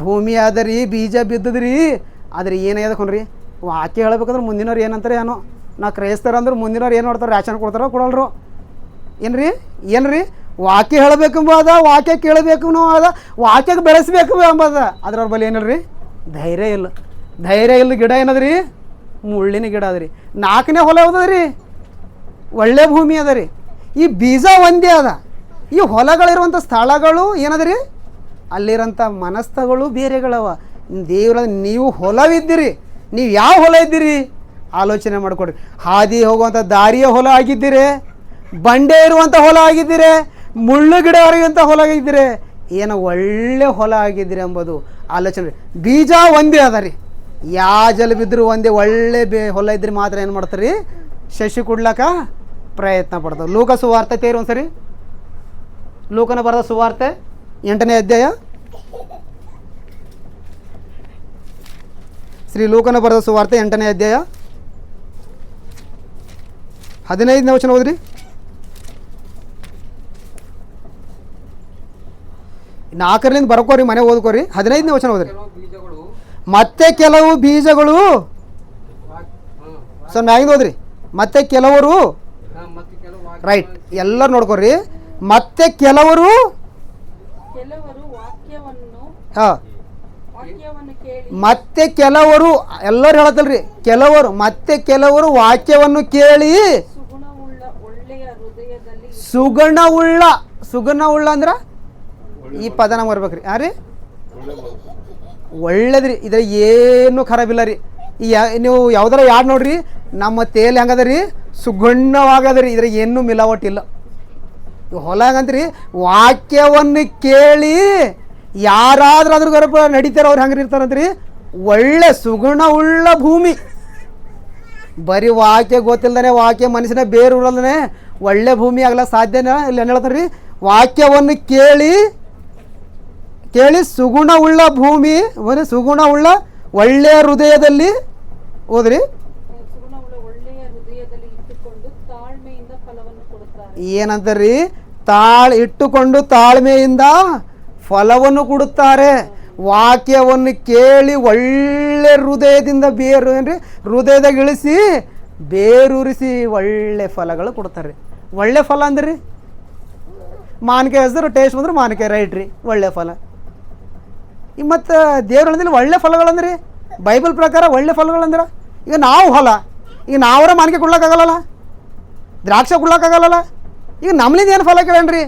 ಭೂಮಿ ಆದರಿ, ಬೀಜ ಬಿದ್ದದ್ರಿ, ಆದರೆ ಏನಾಗ್ಯದಕೊಂಡ್ರಿ, ವಾಕ್ಯ ಹೇಳ್ಬೇಕಂದ್ರೆ ಮುಂದಿನವ್ರು ಏನಂತಾರೆ ಏನೋ. ನಾ ಕ್ರೈಸ್ತರು ಅಂದ್ರೆ ಮುಂದಿನವ್ರು ಏನು ಮಾಡ್ತಾರೆ, ರ್ಯಾಷನ್ ಕೊಡ್ತಾರೋ ಕೊಡಲ್ರು. ಏನ್ರಿ ವಾಕ್ಯ ಹೇಳಬೇಕೆಂಬ ಅದ, ವಾಕ್ಯ ಕೇಳಬೇಕು ಅದ, ವಾಕ್ಯಕ್ಕೆ ಬೆಳೆಸಬೇಕು ಎಂಬುದ. ಅದ್ರವ್ರ ಬಳಿ ಏನಿಲ್ರಿ, ಧೈರ್ಯ ಇಲ್ಲ. ಧೈರ್ಯ ಇಲ್ಲ. ಗಿಡ ಏನದ್ರಿ, ಮುಳ್ಳಿನ ಗಿಡ ಅದ ರೀ. 4ನೇ ಹೊಲ ಯಾವುದದ್ರಿ, ಒಳ್ಳೆ ಭೂಮಿ ಅದ ರೀ. ಈ ಬೀಜ ಒಂದೇ ಅದ. ಈ ಹೊಲಗಳಿರುವಂಥ ಸ್ಥಳಗಳು ಏನದ್ರಿ, ಅಲ್ಲಿರೋಂಥ ಮನಸ್ಥಗಳು ಬೇರೆಗಳವ. ದೇವ್ರ ನೀವು ಹೊಲವಿದ್ದೀರಿ, ನೀವು ಯಾವ ಹೊಲ ಇದ್ದೀರಿ ಆಲೋಚನೆ ಮಾಡಿಕೊಡ್ರಿ. ಹಾದಿ ಹೋಗುವಂಥ ದಾರಿಯ ಹೊಲ ಆಗಿದ್ದೀರಿ, ಬಂಡೆ ಇರುವಂಥ ಹೊಲ ಆಗಿದ್ದೀರಿ, ಮುಳ್ಳು ಗಿಡ ಹರಿಯುವಂಥ ಹೊಲ ಆಗಿದ್ದೀರಿ, ಏನೋ ಒಳ್ಳೆ ಹೊಲ ಆಗಿದ್ದೀರಿ ಎಂಬುದು ಆಲೋಚನೆ. ಬೀಜ ಒಂದೇ ಅದ ರೀ, ಯಾವ ಜಲ ಬಿದ್ದರೂ ಒಂದೇ. ಒಳ್ಳೆ ಹೊಲ ಇದ್ರೆ ಮಾತ್ರ ಏನು ಮಾಡ್ತಾರೆ, ಶಶಿ ಕೊಡ್ಲಕ್ಕ ಪ್ರಯತ್ನ ಪಡ್ತಾರೆ. ಲೋಕ ಸುವಾರ್ತೆ ತೇರು ಒಂದ್ಸರಿ. ಲೋಕನ ಬರೆದ ಸುವಾರ್ತೆ 8ನೇ ಅಧ್ಯಾಯ. ಶ್ರೀ ಲೋಕನ ಬರೆದ ಸುವಾರ್ತೆ 8ನೇ ಅಧ್ಯಾಯ 15ನೇ ವಚನ ಓದ್ರಿ. 4ರಿಂದ ಬರ್ಕೋರಿ, ಮನೆ ಓದ್ಕೋರಿ. 15ನೇ ವಚನ ಓದ್ರಿ. ಮತ್ತೆ ಕೆಲವು ಬೀಜಗಳು ಸರ್ ಮ್ಯಾಗಿಂದ ಓದ್ರಿ. ಮತ್ತೆ ಕೆಲವರು, ರೈಟ್, ಎಲ್ಲರೂ ನೋಡ್ಕೋರಿ. ಮತ್ತೆ ಕೆಲವರು ಹಾಂ, ಮತ್ತೆ ಕೆಲವರು, ಎಲ್ಲರೂ ಹೇಳತ್ತಲ್ರಿ, ಕೆಲವರು, ಮತ್ತೆ ಕೆಲವರು ವಾಕ್ಯವನ್ನು ಕೇಳಿ ಸುಗುಣವುಳ್ಳ. ಸುಗುಣವುಳ್ಳ ಅಂದ್ರೆ ಈ ಪದ ನಮ್ಗೆ ಬರ್ಬೇಕ್ರಿ. ಹಾಂ ರೀ, ಒಳ್ಳೇದ್ರಿ. ಇದ್ರ ಏನು ಖರಾಬಿಲ್ಲ ರೀ. ನೀವು ಯಾವ್ದಾರ ಯಾರು ನೋಡ್ರಿ, ನಮ್ಮ ತೇಲ್ ಹೆಂಗದ ರೀ, ಸುಗುಣವಾಗದ ರೀ. ಇದ್ರಾಗ ಏನೂ ಮಿಲಾವಟ್ಟಿಲ್ಲ. ಹೊಲ ಹೆಂಗಂತ್ರಿ, ವಾಕ್ಯವನ್ನು ಕೇಳಿ ಯಾರಾದ್ರೂ ಅದ್ರ ಗರ್ಭ ನಡೀತಾರ, ಅವ್ರು ಹೆಂಗ್ರಿ ಇರ್ತಾರಂತ್ರಿ, ಒಳ್ಳೆ ಸುಗುಣವುಳ್ಳ ಭೂಮಿ. ಬರೀ ವಾಕ್ಯ ಗೊತ್ತಿಲ್ದೇ, ವಾಕ್ಯ ಮನುಷ್ಯನ ಬೇರು ಉರಲ್ದೇ ಒಳ್ಳೆ ಭೂಮಿ ಆಗಲ್ಲ ಸಾಧ್ಯನ ಇಲ್ಲ. ಏನು ಹೇಳ್ತಾರೆ ರೀ, ವಾಕ್ಯವನ್ನು ಕೇಳಿ ಸುಗುಣವುಳ್ಳ ಭೂಮಿ, ಸುಗುಣವುಳ್ಳ ಒಳ್ಳೆಯ ಹೃದಯದಲ್ಲಿ ಓದ್ರಿ. ಏನಂತಾರ್ರಿ, ಇಟ್ಟುಕೊಂಡು ತಾಳ್ಮೆಯಿಂದ ಫಲವನ್ನು ಕೊಡುತ್ತಾರೆ. ವಾಕ್ಯವನ್ನು ಕೇಳಿ ಒಳ್ಳೆ ಹೃದಯದಿಂದ ಬೇರು ಏನ್ರಿ, ಹೃದಯದಾಗ ಇಳಿಸಿ ಬೇರೂರಿಸಿ ಒಳ್ಳೆ ಫಲಗಳು ಕೊಡ್ತಾರೆ. ಒಳ್ಳೆ ಫಲ ಅಂದ್ರಿ, ಮಾನ್ಕಾಯಿ ಹೆಸರು ಟೇಸ್ಟ್ ಬಂದ್ರೆ ಮಾನ್ಕಾಯಿ, ರೈಟ್ ರೀ, ಒಳ್ಳೆ ಫಲ. ಮತ್ತು ದೇವ್ರಲ್ಲಿ ಒಳ್ಳೆ ಫಲಗಳಂದ್ರಿ, ಬೈಬಲ್ ಪ್ರಕಾರ ಒಳ್ಳೆ ಫಲಗಳಂದ್ರೆ, ಈಗ ನಾವು ಹೊಲ, ಈಗ ನಾವರ ಮಾನ್ಕಾಯಿ ಕೊಡ್ಲಕ್ಕಾಗಲ್ಲ, ದ್ರಾಕ್ಷ ಕೊಡ್ಲಕ್ಕಾಗಲ್ಲ. ಈಗ ನಮ್ಲಿಂದ ಏನು ಫಲ ಕೇಳೇನ್ರಿ,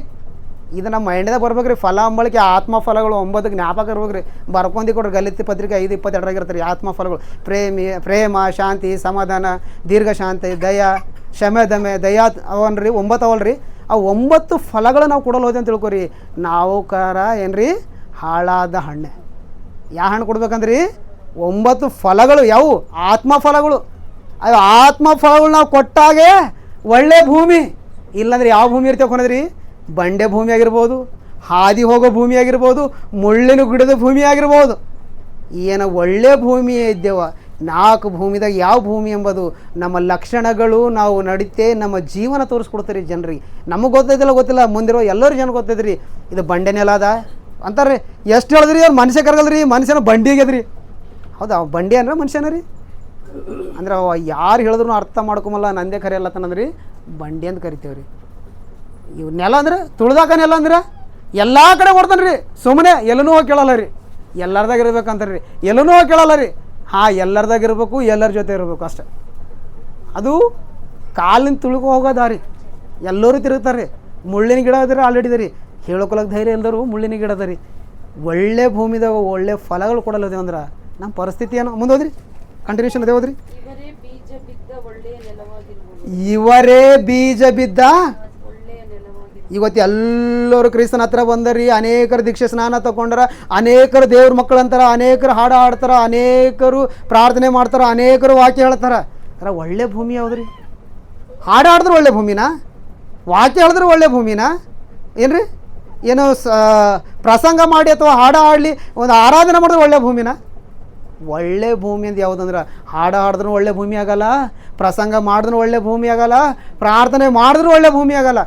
ಇದು ನಮ್ಮ ಮೈಂಡ್ದಾಗ ಬರ್ಬೇಕ್ರಿ. ಫಲ ಅಂಬಳಿಕೆ ಆತ್ಮ ಫಲಗಳು 9 ಜ್ಞಾಪಕ ಇರ್ಬೇಕ್ರಿ. ಬರ್ಕೊಂಡಿ ಕೊಡ್ರಿ. ಗಲಿತಿ ಪತ್ರಿಕೆ 5:22 ಆತ್ಮ ಫಲಗಳು ಪ್ರೇಮ, ಶಾಂತಿ, ಸಮಾಧಾನ, ದೀರ್ಘ ಶಾಂತಿ, ದಯ, ಕ್ಷಮೆ, ದಮೆ, ದಯಾ ಅವನ್ರಿ 9 ಅವಲ್ರಿ. ಆ 9 ಫಲಗಳು ನಾವು ಕೊಡಲು ಹೋದೆ ಅಂತ ತಿಳ್ಕೊರಿ. ನಾವು ಏನ್ರಿ ಹಾಳಾದ ಹಣ್ಣೆ. ಯಾವ ಹಣ್ಣು ಕೊಡ್ಬೇಕಂದ್ರಿ? 9 ಫಲಗಳು. ಯಾವ? ಆತ್ಮ ಫಲಗಳು. ಅವು ಆತ್ಮ ಫಲಗಳು ನಾವು ಕೊಟ್ಟಾಗೆ ಒಳ್ಳೆ ಭೂಮಿ. ಇಲ್ಲಾಂದ್ರೆ ಯಾವ ಭೂಮಿ ಇರ್ತೇವೆ ಕೊನದ್ರಿ? ಬಂಡೆ ಭೂಮಿ ಆಗಿರ್ಬೋದು, ಹಾದಿ ಹೋಗೋ ಭೂಮಿ ಆಗಿರ್ಬೋದು, ಮುಳ್ಳಿನ ಗಿಡದ ಭೂಮಿ ಆಗಿರ್ಬೋದು. ಏನು ಒಳ್ಳೆ ಭೂಮಿ ಇದ್ದೇವ. 4 ಭೂಮಿದಾಗ ಯಾವ ಭೂಮಿ ಎಂಬುದು ನಮ್ಮ ಲಕ್ಷಣಗಳು, ನಾವು ನಡೀತೆ, ನಮ್ಮ ಜೀವನ ತೋರಿಸ್ಕೊಡ್ತೀರಿ ಜನರಿಗೆ. ನಮಗೆ ಗೊತ್ತಿಲ್ಲ, ಮುಂದಿರೋ ಎಲ್ಲರೂ ಜನ ಗೊತ್ತೈತ್ರಿ ಇದು ಬಂಡೆ ನೆಲ ಅದ ಅಂತಾರೆ. ಎಷ್ಟು ಹೇಳಿದ್ರಿ ಅವ್ರು ಮನುಷ್ಯ ಕರಗಲ್ರಿ, ಮನುಷ್ಯನ ಬಂಡಿ ಆಗ್ಯದ್ರಿ. ಹೌದಾ? ಬಂಡಿ ಅಂದ್ರೆ ಮನುಷ್ಯನ ರೀ. ಅಂದ್ರೆ ಅವ ಯಾರು ಹೇಳಿದ್ರು ಅರ್ಥ ಮಾಡ್ಕೊಂಬಲ್ಲ, ನಂದೇ ಕರೆ ಅಲ್ಲ ತನಂದ್ರಿ ಬಂಡಿ ಅಂತ ಕರಿತೇವೆ ರೀ. ಇವು ನೆಲ ಅಂದ್ರೆ ತುಳ್ದಾಕ ನೆಲ ಅಂದ್ರೆ ಎಲ್ಲ ಕಡೆ ಓಡ್ತಾನೆ ರೀ. ಸುಮ್ಮನೆ ಎಲ್ಲನೂ ಹೋಗಿ ಕೇಳಲ್ಲ ರೀ. ಎಲ್ಲರದಾಗ ಇರ್ಬೇಕಂತಾರೆ ರೀ. ಎಲ್ಲನೂ ಹೋಗಿ ಕೇಳಲ್ಲ ರೀ. ಹಾಂ, ಎಲ್ಲರದಾಗ ಇರಬೇಕು, ಎಲ್ಲರ ಜೊತೆ ಇರಬೇಕು ಅಷ್ಟೆ. ಅದು ಕಾಲಿನ ತುಳುಕೋ ಹೋಗೋ ದಾರಿ. ಎಲ್ಲರೂ ತಿರುಗ್ತಾರೆ ರೀ. ಮುಳ್ಳಿನ ಗಿಡ ಅದ್ರಿ ಆಲ್ರೆಡಿ ಇದೆ ರೀ. ಹೇಳ್ಕೊಳಕ್ಕೆ ಧೈರ್ಯ ಇಲ್ದರು ಮುಳ್ಳಿನ ಗಿಡ ಅದ ರೀ. ಒಳ್ಳೆ ಭೂಮಿದಾಗ ಒಳ್ಳೆ ಫಲಗಳು ಕೊಡಲ್ಲದೆ ಅಂದ್ರೆ ನಮ್ಮ ಪರಿಸ್ಥಿತಿ ಏನೋ. ಮುಂದೆ ಹೋದ್ರಿ, ಕಂಟಿನ್ಯೂಷನ್ ಅದೇ ಹೋದ್ರಿ. ಇವರೇ ಬೀಜ ಬಿದ್ದ ಇವತ್ತು ಎಲ್ಲರೂ ಕ್ರಿಸ್ತನ ಹತ್ರ ಬಂದರಿ. ಅನೇಕರು ದೀಕ್ಷೆ ಸ್ನಾನ ತಗೊಂಡರ, ಅನೇಕರು ದೇವ್ರ ಮಕ್ಕಳು ಅಂತಾರ, ಅನೇಕರು ಹಾಡು ಹಾಡ್ತಾರ, ಅನೇಕರು ಪ್ರಾರ್ಥನೆ ಮಾಡ್ತಾರ, ಅನೇಕರು ವಾಕ್ಯ ಹೇಳ್ತಾರ. ಅರ ಒಳ್ಳೆ ಭೂಮಿ ಯಾವುದ್ರಿ? ಹಾಡು ಹಾಡಿದ್ರೆ ಒಳ್ಳೆ ಭೂಮಿನಾ? ವಾಕ್ಯ ಹೇಳಿದ್ರೆ ಒಳ್ಳೆ ಭೂಮಿನಾ? ಏನ್ರಿ? ಏನೋ ಪ್ರಸಂಗ ಮಾಡಿ ಅಥವಾ ಹಾಡು ಹಾಡಲಿ, ಒಂದು ಆರಾಧನೆ ಮಾಡಿದ್ರೆ ಒಳ್ಳೆ ಭೂಮಿನಾ? ಒಳ್ಳೆ ಭೂಮಿ ಅಂತ ಯಾವುದಂದ್ರೆ ಹಾಡು ಹಾಡಿದ್ರೂ ಒಳ್ಳೆ ಭೂಮಿ ಆಗಲ್ಲ, ಪ್ರಸಂಗ ಮಾಡಿದ್ರೂ ಒಳ್ಳೆ ಭೂಮಿ ಆಗಲ್ಲ, ಪ್ರಾರ್ಥನೆ ಮಾಡಿದ್ರೂ ಒಳ್ಳೆ ಭೂಮಿ ಆಗಲ್ಲ.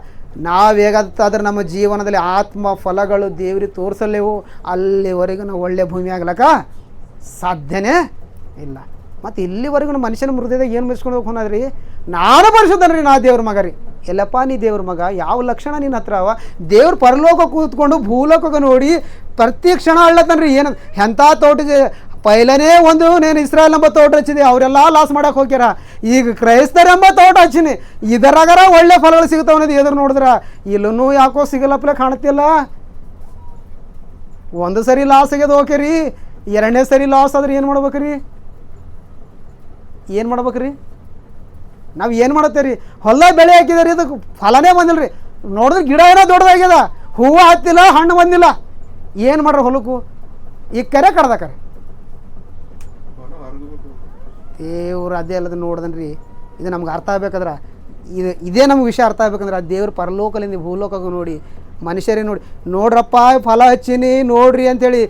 ನಾವು ಹೇಗಾದ್ರೆ ನಮ್ಮ ಜೀವನದಲ್ಲಿ ಆತ್ಮ ಫಲಗಳು ದೇವ್ರಿಗೆ ತೋರಿಸಲ್ಲೇವು, ಅಲ್ಲಿವರೆಗೂ ನಾವು ಒಳ್ಳೆ ಭೂಮಿ ಆಗ್ಲಕ್ಕ ಸಾಧ್ಯನೇ ಇಲ್ಲ. ಮತ್ತು ಇಲ್ಲಿವರೆಗೂ ನಮ್ಮ ಮನುಷ್ಯನ ಹೃದಯದಾಗ ಏನು ಮೆಚ್ಕೊಂಡು ಹೋಗೋದ್ರಿ? ನಾನು ಪರಿಶುದ್ಧನ್ರಿ, ನಾ ದೇವ್ರ ಮಗ ರೀ. ಎಲ್ಲಪ್ಪ ನೀ ದೇವ್ರ ಮಗ? ಯಾವ ಲಕ್ಷಣ ನಿನ್ನ ಹತ್ರ ಅವ? ದೇವ್ರ ಪರಲೋಕ ಕೂತ್ಕೊಂಡು ಭೂಲೋಕಕ್ಕೆ ನೋಡಿ ಪ್ರತಿ ಕ್ಷಣ ಅಳ್ಳತನ್ರಿ. ಏನು ಎಂಥ ತೋಟ ಪೈಲನೇ ಒಂದು ನೇನು ಇಸ್ರಾಯೇಲ್ ಎಂಬ ತೋಟ ಹಚ್ಚಿದೆ, ಅವರೆಲ್ಲ ಲಾಸ್ ಮಾಡಕ್ಕೆ ಹೋಗ್ಯಾರ. ಈಗ ಕ್ರೈಸ್ತರೆಂಬ ತೋಟ ಹಚ್ಚಿನಿ, ಇದರಾಗರ ಒಳ್ಳೆ ಫಲಗಳು ಸಿಗ್ತಾವ ಅನ್ನೋದು ಎದುರು ನೋಡಿದ್ರ ಇಲ್ಲೂ ಯಾಕೋ ಸಿಗಲ್ಲಪ್ಲೆ ಕಾಣ್ತಿಲ್ಲ. ಒಂದು ಸರಿ ಲಾಸ್ ಆಗ್ಯದ ಓಕೆ ರೀ, 2ನೇ ಸರಿ ಲಾಸ್ ಆದ್ರೆ ಏನು ಮಾಡ್ಬೇಕ್ರಿ? ಏನು ಮಾಡ್ಬೇಕ್ರಿ? ನಾವು ಏನು ಮಾಡತ್ತೇರಿ? ಹೊಲ ಬೆಳೆ ಹಾಕಿದಾರಿ, ಅದಕ್ಕೆ ಫಲನೇ ಬಂದಿಲ್ಲ ರೀ. ನೋಡಿದ್ರೆ ಗಿಡ ಏನೋ ದೊಡ್ಡದಾಗ್ಯದ, ಹೂವು ಹತ್ತಿಲ್ಲ, ಹಣ್ಣು ಬಂದಿಲ್ಲ. ಏನು ಮಾಡ್ರಿ ಹೊಲಕ್ಕೂ? ಈಗ ಕರೆ ಕಡ್ದಾಕರೆ ದೇವ್ರು ಅದೇ ಅಲ್ಲದ ನೋಡ್ದನ್ರಿ. ಇದು ನಮ್ಗೆ ಅರ್ಥ ಆಗ್ಬೇಕಾದ್ರೆ ಇದೇ ನಮ್ಗೆ ವಿಷಯ ಅರ್ಥ ಆಗ್ಬೇಕಂದ್ರೆ ದೇವ್ರ ಪರಲೋಕಲಿಂದ ಭೂಲೋಕಕ್ಕೆ ನೋಡಿ ಮನುಷ್ಯರೇ ನೋಡ್ರಪ್ಪ ಫಲ ಹಚ್ಚಿನಿ ನೋಡ್ರಿ ಅಂಥೇಳಿ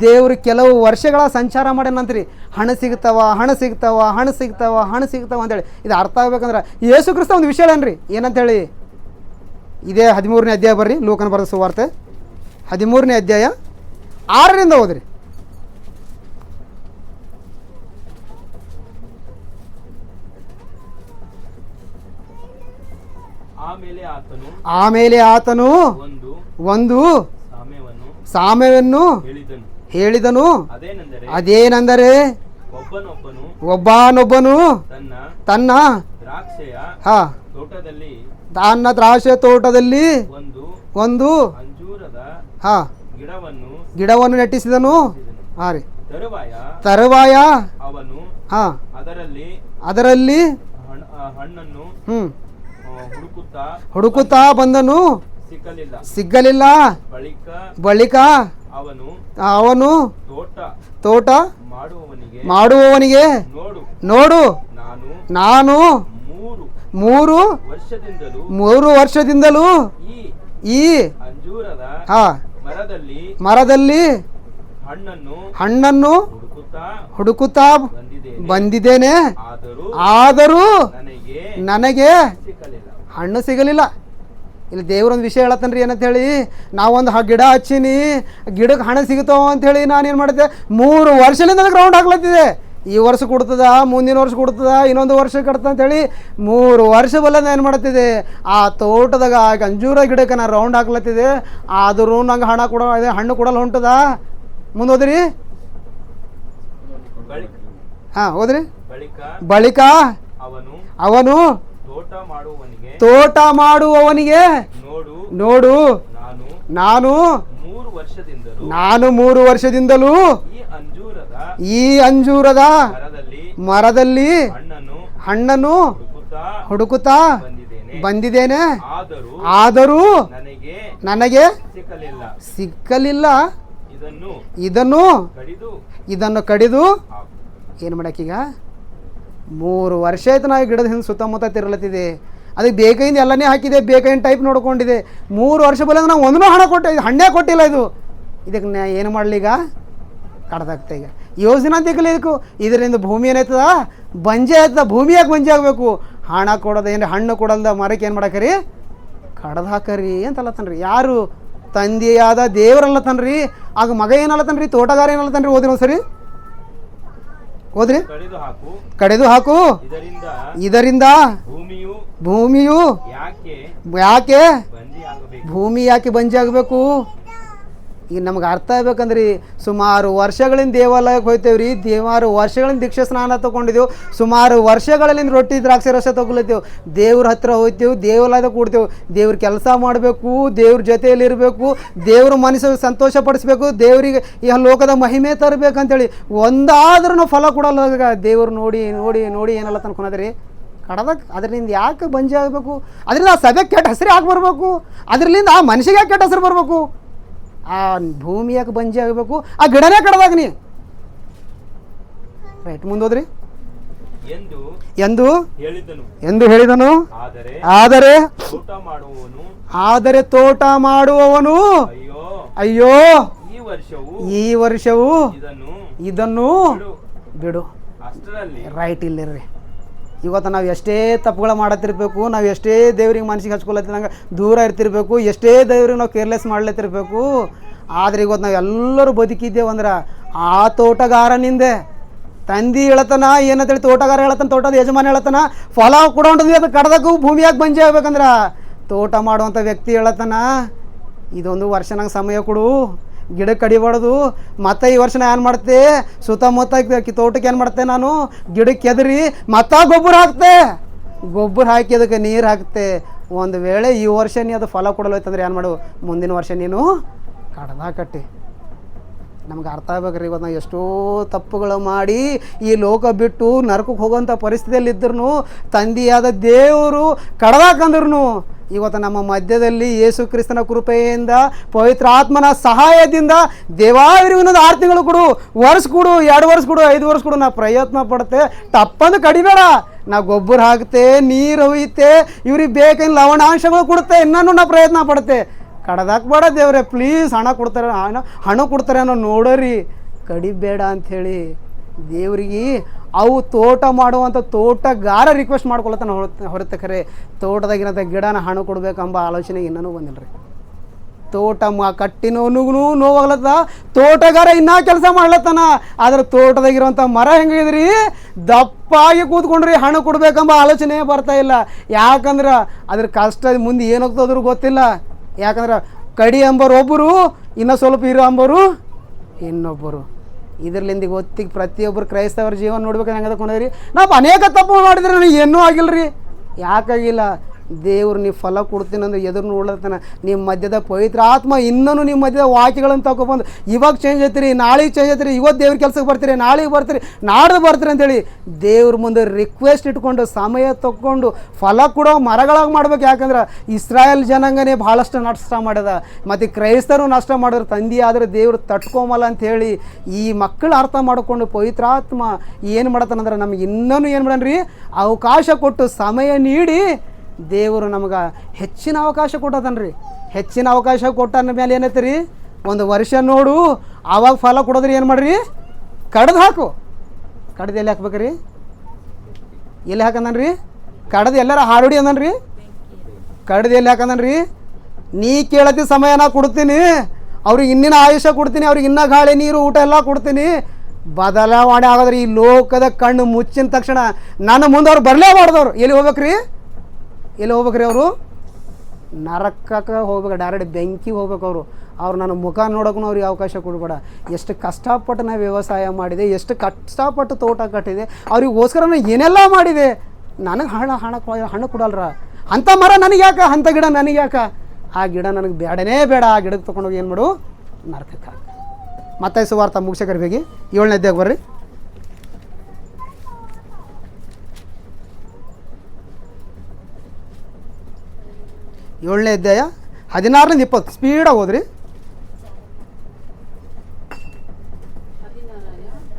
ದೇವ್ರು ಕೆಲವು ವರ್ಷಗಳ ಸಂಚಾರ ಮಾಡ್ಯಾನಂತ್ರಿ. ಹಣ್ಣು ಸಿಗ್ತಾವ ಅಂತೇಳಿ. ಇದು ಅರ್ಥ ಆಗ್ಬೇಕಂದ್ರೆ ಯೇಸು ಕ್ರಿಸ್ತ ಒಂದು ವಿಷಯ ಏನ್ರಿ ಏನಂತೇಳಿ? ಇದೇ 13ನೇ ಅಧ್ಯಾಯ ಬರ್ರಿ, ಲೂಕನ ಬರೆದ ಸುವಾರ್ತೆ 13ನೇ ಅಧ್ಯಾಯ 6ರಿಂದ ಓದ್ರಿ. ಆಮೇಲೆ ಆತನು ಒಂದು ಸಾಮ್ಯವನ್ನು ಹೇಳಿದನು. ಅದೇನೆಂದರೆ ಒಬ್ಬನೊಬ್ಬನು ತನ್ನ ದ್ರಾಕ್ಷೆ ತೋಟದಲ್ಲಿ ಒಂದು ಗಿಡವನ್ನು ನೆಟ್ಟಿಸಿದನು. ಹಾ ರೀ. ತರುವಾಯ ಅದರಲ್ಲಿ ಹುಡುಕುತ್ತಾ ಬಂದನು, ಸಿಗಲಿಲ್ಲ. ಬಳಿಕ ಅವನು ತೋಟ ಮಾಡುವವನಿಗೆ, ನೋಡು, ನಾನು 3 ವರ್ಷದಿಂದಲೂ ಈ ಮರದಲ್ಲಿ ಹಣ್ಣನ್ನು ಹುಡುಕುತ್ತಾ ಬಂದಿದ್ದೇನೆ, ಆದರೂ ನನಗೆ ಹಣ್ಣು ಸಿಗಲಿಲ್ಲ. ಇಲ್ಲಿ ದೇವ್ರೊಂದು ವಿಷಯ ಹೇಳತ್ತನ್ರಿ. ಏನಂತ ಹೇಳಿ? ನಾವೊಂದು ಗಿಡ ಹಚ್ಚಿನಿ, ಗಿಡಕ್ಕೆ ಹಣ್ಣು ಸಿಗುತ್ತಾವ ಅಂಥೇಳಿ ನಾನೇನು ಮಾಡಿದೆ, 3 ವರ್ಷದಿಂದ ಅದಕ್ಕೆ ರೌಂಡ್ ಹಾಕ್ಲತ್ತಿದೆ. ಈ ವರ್ಷ ಕೊಡ್ತದ, ಮುಂದಿನ ವರ್ಷ ಕೊಡ್ತದ, ಇನ್ನೊಂದು ವರ್ಷ ಕಟ್ತದ ಅಂತೇಳಿ 3 ವರ್ಷ ಬಲ್ಲದ ಏನು ಮಾಡ್ತಿದೆ, ಆ ತೋಟದಾಗ ಅಂಜೂರ ಗಿಡಕ್ಕೆ ನಾನು ರೌಂಡ್ ಹಾಕ್ಲತ್ತಿದೆ. ಆದರೂ ನಂಗೆ ಹಣ್ಣು ಕೊಡಲ್ಲ ಹೊಂಟದ. ಮುಂದೆ ಹೋದ್ರಿ. ಹಾಂ ಹೋದ್ರಿ. ಬಳಿಕ ಅವನು ತೋಟ ಮಾಡುವವನಿಗೆ, ನೋಡು, ನಾನು 3 ವರ್ಷದಿಂದಲೂ ಈ ಅಂಜೂರದ ಮರದಲ್ಲಿ ಹಣ್ಣನ್ನು ಹುಡುಕುತ್ತಾ ಬಂದಿದ್ದೇನೆ, ಆದರೂ ನನಗೆ ಸಿಕ್ಕಲಿಲ್ಲ. ಇದನ್ನು ಕಡಿದು ಏನು ಮಾಡಕ್ಕೀಗ 3 ವರ್ಷ ಆಯ್ತು ನಾವು ಗಿಡದ ಹಿಂದೆ ಸುತ್ತಮುತ್ತ ತಿರುಲತ್ತಿದೆ. ಅದಕ್ಕೆ ಬೇಕಾಗಿಂದ ಎಲ್ಲನೇ ಹಾಕಿದೆ, ಬೇಕಾಗಿನ ಟೈಪ್ ನೋಡ್ಕೊಂಡಿದೆ. 3 ವರ್ಷ ಬಲ್ಲ ನಾವು ಒಂದೂ ಹಣ್ಣೇ ಕೊಟ್ಟಿಲ್ಲ. ಇದಕ್ಕೆ ನಾ ಏನು ಮಾಡಲಿ ಈಗ? ಕಡ್ದಾಗ್ತಾ ಈಗ ಯೋಜನೆ ಅಂತ ಕಲಿಯಬೇಕು. ಇದರಿಂದ ಭೂಮಿ ಏನಾಯ್ತದ? ಬಂಜೆ ಆಯ್ತದ. ಭೂಮಿ ಯಾಕೆ ಬಂಜೆ ಆಗಬೇಕು? ಹಣ ಕೊಡೋದು ಏನು ಹಣ್ಣು ಕೊಡಲ್ದ ಮರಕ್ಕೆ ಏನು ಮಾಡಾಕರಿ? ಕಡ್ದು ಹಾಕರಿ ಅಂತಲ್ಲತ್ತನ್ರಿ. ಯಾರು? ತಂದೆಯಾದ ದೇವರಲ್ಲತ್ತನ್ರಿ. ಆಗ ಮಗ ಏನಲ್ಲತ್ತನ್ರಿ? ತೋಟಗಾರ ಏನಲ್ಲತ್ತನ್ರಿ? ಓದಿರೋ ಸರಿ ಓದ್ರಿ. ಕಡೆದು ಹಾಕು, ಇದರಿಂದ ಭೂಮಿಯು ಯಾಕೆ ಭೂಮಿ ಯಾಕೆ ಬಂಜೆ ಆಗಬೇಕು? ಈಗ ನಮ್ಗೆ ಅರ್ಥ ಆಗ್ಬೇಕಂದ್ರಿ, ಸುಮಾರು ವರ್ಷಗಳಿಂದ ದೇವಾಲಯಕ್ಕೆ ಹೋಗ್ತೇವ್ರಿ, ಸುಮಾರು ವರ್ಷಗಳಿಂದ ದೀಕ್ಷಾ ಸ್ನಾನ ತೊಗೊಂಡಿದ್ದೆವು, ಸುಮಾರು ವರ್ಷಗಳಿಂದ ರೊಟ್ಟಿ ದ್ರಾಕ್ಷಿ ರಸ ತೊಗೊಳತ್ತೇವೆ, ದೇವ್ರ ಹತ್ರ ಹೋಗ್ತೇವೆ, ದೇವಾಲಯದಾಗ ಕೂಡ್ತೇವೆ, ದೇವ್ರ ಕೆಲಸ ಮಾಡಬೇಕು, ದೇವ್ರ ಜೊತೆಯಲ್ಲಿರಬೇಕು, ದೇವ್ರ ಮನಸ್ಸಿಗೆ ಸಂತೋಷ ಪಡಿಸ್ಬೇಕು, ದೇವರಿಗೆ ಈ ಲೋಕದ ಮಹಿಮೆ ತರಬೇಕಂತೇಳಿ ಒಂದಾದ್ರೂ ಫಲ ಕೊಡಲ್ಲ. ದೇವ್ರು ನೋಡಿ ನೋಡಿ ನೋಡಿ ಏನಲ್ಲ ತನ್ಕೊಳದ್ರಿ ಕಡದಾಗ. ಅದರಿಂದ ಯಾಕೆ ಬಂಜೆ ಆಗಬೇಕು? ಅದರಿಂದ ಆ ಸಭೆಗೆ ಕೆಟ್ಟ ಹೆಸರು ಯಾಕೆ ಬರಬೇಕು? ಅದರಿಂದ ಆ ಮನುಷ್ಯಗೆ ಯಾಕೆ ಕೆಟ್ಟ ಹೆಸರು ಬರಬೇಕು? ಆ ಭೂಮಿ ಯಾಕೆ ಬಂಜೆ ಆಗಬೇಕು? ಆ ಗಿಡನೇ ಕಡದಾಗ ನೀ ರೈಟ್ ಮುಂದೋದ್ರಿ. ಎಂದು ಹೇಳಿದನು, ಆದರೆ ತೋಟ ಮಾಡುವವನು ಅಯ್ಯೋ ಈ ವರ್ಷವು ಇದನ್ನು ಬಿಡು. ರೈಟ್ ಇಲ್ಲಿರ್ರಿ. ಇವತ್ತು ನಾವು ಎಷ್ಟೇ ತಪ್ಪುಗಳು ಮಾಡತ್ತಿರ್ಬೇಕು, ನಾವು ಎಷ್ಟೇ ದೇವ್ರಿಗೆ ಮನಸ್ಸಿಗೆ ಹಚ್ಕೊಳತ್ತಿರಂಗೆ ದೂರ ಇರ್ತಿರ್ಬೇಕು, ಎಷ್ಟೇ ದೇವ್ರಿಗೆ ನಾವು ಕೇರ್ಲೆಸ್ ಮಾಡ್ಲತ್ತಿರ್ಬೇಕು, ಆದರೆ ಇವತ್ತು ನಾವು ಎಲ್ಲರೂ ಬದುಕಿದ್ದೇವಂದ್ರೆ ಆ ತೋಟಗಾರನಿಂದೆ. ತಂದೆ ಹೇಳತನ ಏನಂತೇಳಿ ತೋಟಗಾರ ಹೇಳತ್ತಾನ, ತೋಟದ ಯಜಮಾನ ಹೇಳತ್ತಾನ, ಫಲ ಕೊಡೋಂಥದ್ದು ಅದು ಕಡ್ದಕ್ಕೂ ಭೂಮಿಯಾಗಿ ಬಂಜೆ ಆಗ್ಬೇಕಂದ್ರೆ ತೋಟ ಮಾಡುವಂಥ ವ್ಯಕ್ತಿ ಹೇಳತ್ತಾನ, ಇದೊಂದು ವರ್ಷ ನಂಗೆ ಸಮಯ ಕೊಡು, ಗಿಡ ಕಡಿಬಾರ್ದು. ಮತ್ತು ಈ ವರ್ಷ ಏನು ಮಾಡ್ತೆ? ಸುತ್ತಮುತ್ತ ತೋಟಕ್ಕೆ ಏನು ಮಾಡ್ತೆ? ನಾನು ಗಿಡಕ್ಕೆ ಎದರಿ ಮತ್ತು ಗೊಬ್ಬರ ಹಾಕಿ ಅದಕ್ಕೆ ನೀರು ಹಾಕ್ತೆ. ಒಂದು ವೇಳೆ ಈ ವರ್ಷ ನೀ ಅದು ಫಲ ಕೊಡಲೋಯ್ತಂದ್ರೆ ಏನು ಮಾಡು? ಮುಂದಿನ ವರ್ಷ ನೀನು ಕಟ್ಟಿ. ನಮ್ಗೆ ಅರ್ಥ ಆಗ್ಬೇಕ್ರಿ. ಇವತ್ತು ನಾವು ಎಷ್ಟೋ ತಪ್ಪುಗಳು ಮಾಡಿ ಈ ಲೋಕ ಬಿಟ್ಟು ನರಕಕ್ಕೆ ಹೋಗೋಂಥ ಪರಿಸ್ಥಿತಿಯಲ್ಲಿದ್ದರೂ ತಂದೆಯಾದ ದೇವರು ಕಡ್ದಾಕಂದ್ರೂ ಇವತ್ತು ನಮ್ಮ ಮಧ್ಯದಲ್ಲಿ ಯೇಸು ಕ್ರಿಸ್ತನ ಕೃಪೆಯಿಂದ ಪವಿತ್ರ ಆತ್ಮನ ಸಹಾಯದಿಂದ ದೇವಾವಿರಿಗೆ ಇನ್ನೊಂದು 6 ತಿಂಗಳು ಕೊಡು, ವರ್ಷ ಕೊಡು, 2 ವರ್ಷ ಕೊಡು, 5 ವರ್ಷ ಕೊಡು, ನಾ ಪ್ರಯತ್ನ ಪಡುತ್ತೆ. ತಪ್ಪಂದು ಕಡಿಬೇಡ. ನಾ ಗೊಬ್ಬರ ಹಾಕ್ತೆ, ನೀರು ಹೊಯ್ತೆ, ಇವ್ರಿಗೆ ಬೇಕೇನು ಲವಣಾಂಶಗಳು ಕೊಡುತ್ತೆ, ಇನ್ನೂ ನಾ ಪ್ರಯತ್ನ ಪಡುತ್ತೆ. ಕಡ್ದಾಕ್ಬೇಡ ದೇವ್ರೆ ಪ್ಲೀಸ್. ಹಣ ಕೊಡ್ತಾರೆ ಅನ್ನೋ ನೋಡರಿ, ಕಡಿಬೇಡ ಅಂಥೇಳಿ ದೇವ್ರಿಗೆ ಅವು ತೋಟ ಮಾಡುವಂಥ ತೋಟಗಾರ ರಿಕ್ವೆಸ್ಟ್ ಮಾಡ್ಕೊಳತ್ತಾನ ಹೊರತು ಖರೆ ತೋಟದಾಗಿರೋಂಥ ಗಿಡನ ಹಣ್ಣು ಕೊಡ್ಬೇಕಂಬ ಆಲೋಚನೆ ಇನ್ನೂ ಬಂದಿಲ್ಲ ರೀ. ತೋಟ ಕಟ್ಟಿನವನಿಗೂ ನೋವಾಗ್ಲತ್ತ, ತೋಟಗಾರ ಇನ್ನೂ ಕೆಲಸ ಮಾಡ್ಲತ್ತಾನ. ಆದ್ರೆ ತೋಟದಾಗಿರುವಂಥ ಮರ ಹೆಂಗಿದ್ರಿ? ದಪ್ಪಾಗಿ ಕೂತ್ಕೊಂಡ್ರಿ, ಹಣ್ಣು ಕೊಡ್ಬೇಕಂಬ ಆಲೋಚನೆ ಬರ್ತಾ ಇಲ್ಲ. ಯಾಕಂದ್ರೆ ಅದ್ರ ಕಷ್ಟ ಮುಂದೆ ಏನಾಗ್ತದ್ರು ಗೊತ್ತಿಲ್ಲ. ಯಾಕಂದ್ರೆ ಕಡಿ ಅಂಬೋರು ಒಬ್ಬರು, ಇನ್ನೂ ಸ್ವಲ್ಪ ಇರೋ ಅಂಬೋರು ಇನ್ನೊಬ್ಬರು. ಇದರ್ಲಿಂದ ಗೊತ್ತಿಗೆ ಪ್ರತಿಯೊಬ್ಬರು ಕ್ರೈಸ್ತವರ ಜೀವನ ನೋಡ್ಬೇಕು ಹೆಂಗದ ಕೊಂಡ್ರಿ. ನಾವು ಅನೇಕ ತಪ್ಪು ಮಾಡಿದ್ರೆ ನನಗೆ ಏನೂ ಆಗಿಲ್ಲ ರೀ. ಯಾಕಾಗಿಲ್ಲ? ದೇವ್ರು ನೀವು ಫಲ ಕೊಡ್ತೀನಿ ಅಂದ್ರೆ ಎದುರು ನೋಡ್ಲತ್ತಾನ. ನಿಮ್ಮ ಮಧ್ಯದ ಪವಿತ್ರ ಆತ್ಮ ಇನ್ನೂ ನಿಮ್ಮ ಮಧ್ಯದ ವಾಕ್ಯಗಳನ್ನು ತಗೊಬಂದು ಇವಾಗ ಚೇಂಜ್ ಐತಿರಿ, ನಾಳೆಗೆ ಚೇಂಜ್ ಐತಿರಿ, ಇವತ್ತು ದೇವ್ರ ಕೆಲಸಕ್ಕೆ ಬರ್ತೀರಿ, ನಾಳೆಗೆ ಬರ್ತೀರಿ, ನಾಡ್ದು ಬರ್ತೀರಿ ಅಂತೇಳಿ ದೇವ್ರ ಮುಂದೆ ರಿಕ್ವೆಸ್ಟ್ ಇಟ್ಕೊಂಡು ಸಮಯ ತಗೊಂಡು ಫಲ ಕೊಡೋ ಮರಗಳಾಗಿ ಮಾಡ್ಬೇಕು. ಯಾಕಂದ್ರೆ ಇಸ್ರಾಯೇಲ್ ಜನಾಂಗನೇ ಭಾಳಷ್ಟು ನಷ್ಟ ಮಾಡ್ಯದ, ಮತ್ತು ಕ್ರೈಸ್ತರು ನಷ್ಟ ಮಾಡಿದ್ರು. ತಂದೆ ಆದರೆ ದೇವ್ರು ತಟ್ಕೊಂಬಲ್ಲ ಅಂಥೇಳಿ ಈ ಮಕ್ಕಳು ಅರ್ಥ ಮಾಡಿಕೊಂಡು ಪವಿತ್ರಾತ್ಮ ಏನು ಮಾಡತ್ತಾನಂದ್ರೆ ನಮಗೆ ಇನ್ನೂ ಏನು ಮಾಡನ್ರಿ ಅವಕಾಶ ಕೊಟ್ಟು ಸಮಯ ನೀಡಿ ದೇವರು ನಮಗೆ ಹೆಚ್ಚಿನ ಅವಕಾಶ ಕೊಟ್ಟದನ್ರಿ. ಹೆಚ್ಚಿನ ಅವಕಾಶ ಕೊಟ್ಟ ಮೇಲೆ ಏನೈತೆ ರೀ? ಒಂದು ವರ್ಷ ನೋಡು, ಆವಾಗ ಫಲ ಕೊಡೋದ್ರಿ ಏನು ಮಾಡ್ರಿ? ಕಡ್ದು ಹಾಕು. ಕಡ್ದು ಎಲ್ಲಿ ಹಾಕ್ಬೇಕ್ರಿ? ಎಲ್ಲಿ ಹಾಕಂದನ್ರಿ? ಕಡ್ದು ಎಲ್ಲಾರ ಹಾರುಡಿ ಅಂದನ್ರಿ? ಕಡ್ದು ಎಲ್ಲಿ ಹಾಕಂದನ್ರಿ? ನೀ ಕೇಳತಿ ಸಮಯ ನಾ ಕೊಡ್ತೀನಿ, ಅವ್ರಿಗೆ ಇನ್ನಿನ ಆಯುಷ್ಯ ಕೊಡ್ತೀನಿ, ಅವ್ರಿಗೆ ಇನ್ನೂ ಗಾಳಿ ನೀರು ಊಟ ಎಲ್ಲ ಕೊಡ್ತೀನಿ. ಬದಲಾವಣೆ ಆಗೋದ್ರಿ ಈ ಲೋಕದ ಕಣ್ಣು ಮುಚ್ಚಿನ ತಕ್ಷಣ ನನ್ನ ಮುಂದೆ ಅವ್ರು ಬರಲೇಬಾರ್ದವ್ರು. ಎಲ್ಲಿ ಹೋಗ್ಬೇಕ್ರಿ? ಎಲ್ಲಿ ಹೋಗ್ಬೇಕ್ರಿ? ಅವರು ನರಕಕ್ಕೆ ಹೋಗ್ಬೇಕು, ಡೈರೆಕ್ಟ್ ಬೆಂಕಿಗೆ ಹೋಗ್ಬೇಕು. ಅವ್ರು ನನ್ನ ಮುಖ ನೋಡೋಕ್ಕೂ ಅವ್ರಿಗೆ ಅವಕಾಶ ಕೊಡಬೇಡ. ಎಷ್ಟು ಕಷ್ಟಪಟ್ಟು ನಾವು ವ್ಯವಸಾಯ ಮಾಡಿದೆ, ಎಷ್ಟು ಕಷ್ಟಪಟ್ಟು ತೋಟ ಕಟ್ಟಿದೆ, ಅವ್ರಿಗೋಸ್ಕರ ನಾನು ಏನೆಲ್ಲ ಮಾಡಿದೆ. ನನಗೆ ಹಣ್ಣು ಕೊಡಲ್ರ. ಅಂಥ ಮರ ನನಗೆ ಯಾಕೆ? ಅಂಥ ಗಿಡ ನನಗೆ ಯಾಕೆ? ಆ ಗಿಡ ನನಗೆ ಬೇಡನೇ ಬೇಡ, ಆ ಗಿಡಕ್ಕೆ ತೊಗೊಂಡೋಗಿ ಏನು ಮಾಡು, ನರಕಕ್ಕೆ ಹಾಕು. ಮತ್ತಾಯಿ ಸುವಾರ್ತೆ ಮುಗಿಸಕರಿ ಬೇಗಿ 7ನೇ ಅಧ್ಯಾಯಕ್ಕೆ ಬರ್ರಿ. 7ನೇ ಅಧ್ಯಾಯ 16ರಿಂದ 20 ಸ್ಪೀಡಾಗಿ ಹೋದ್ರಿ.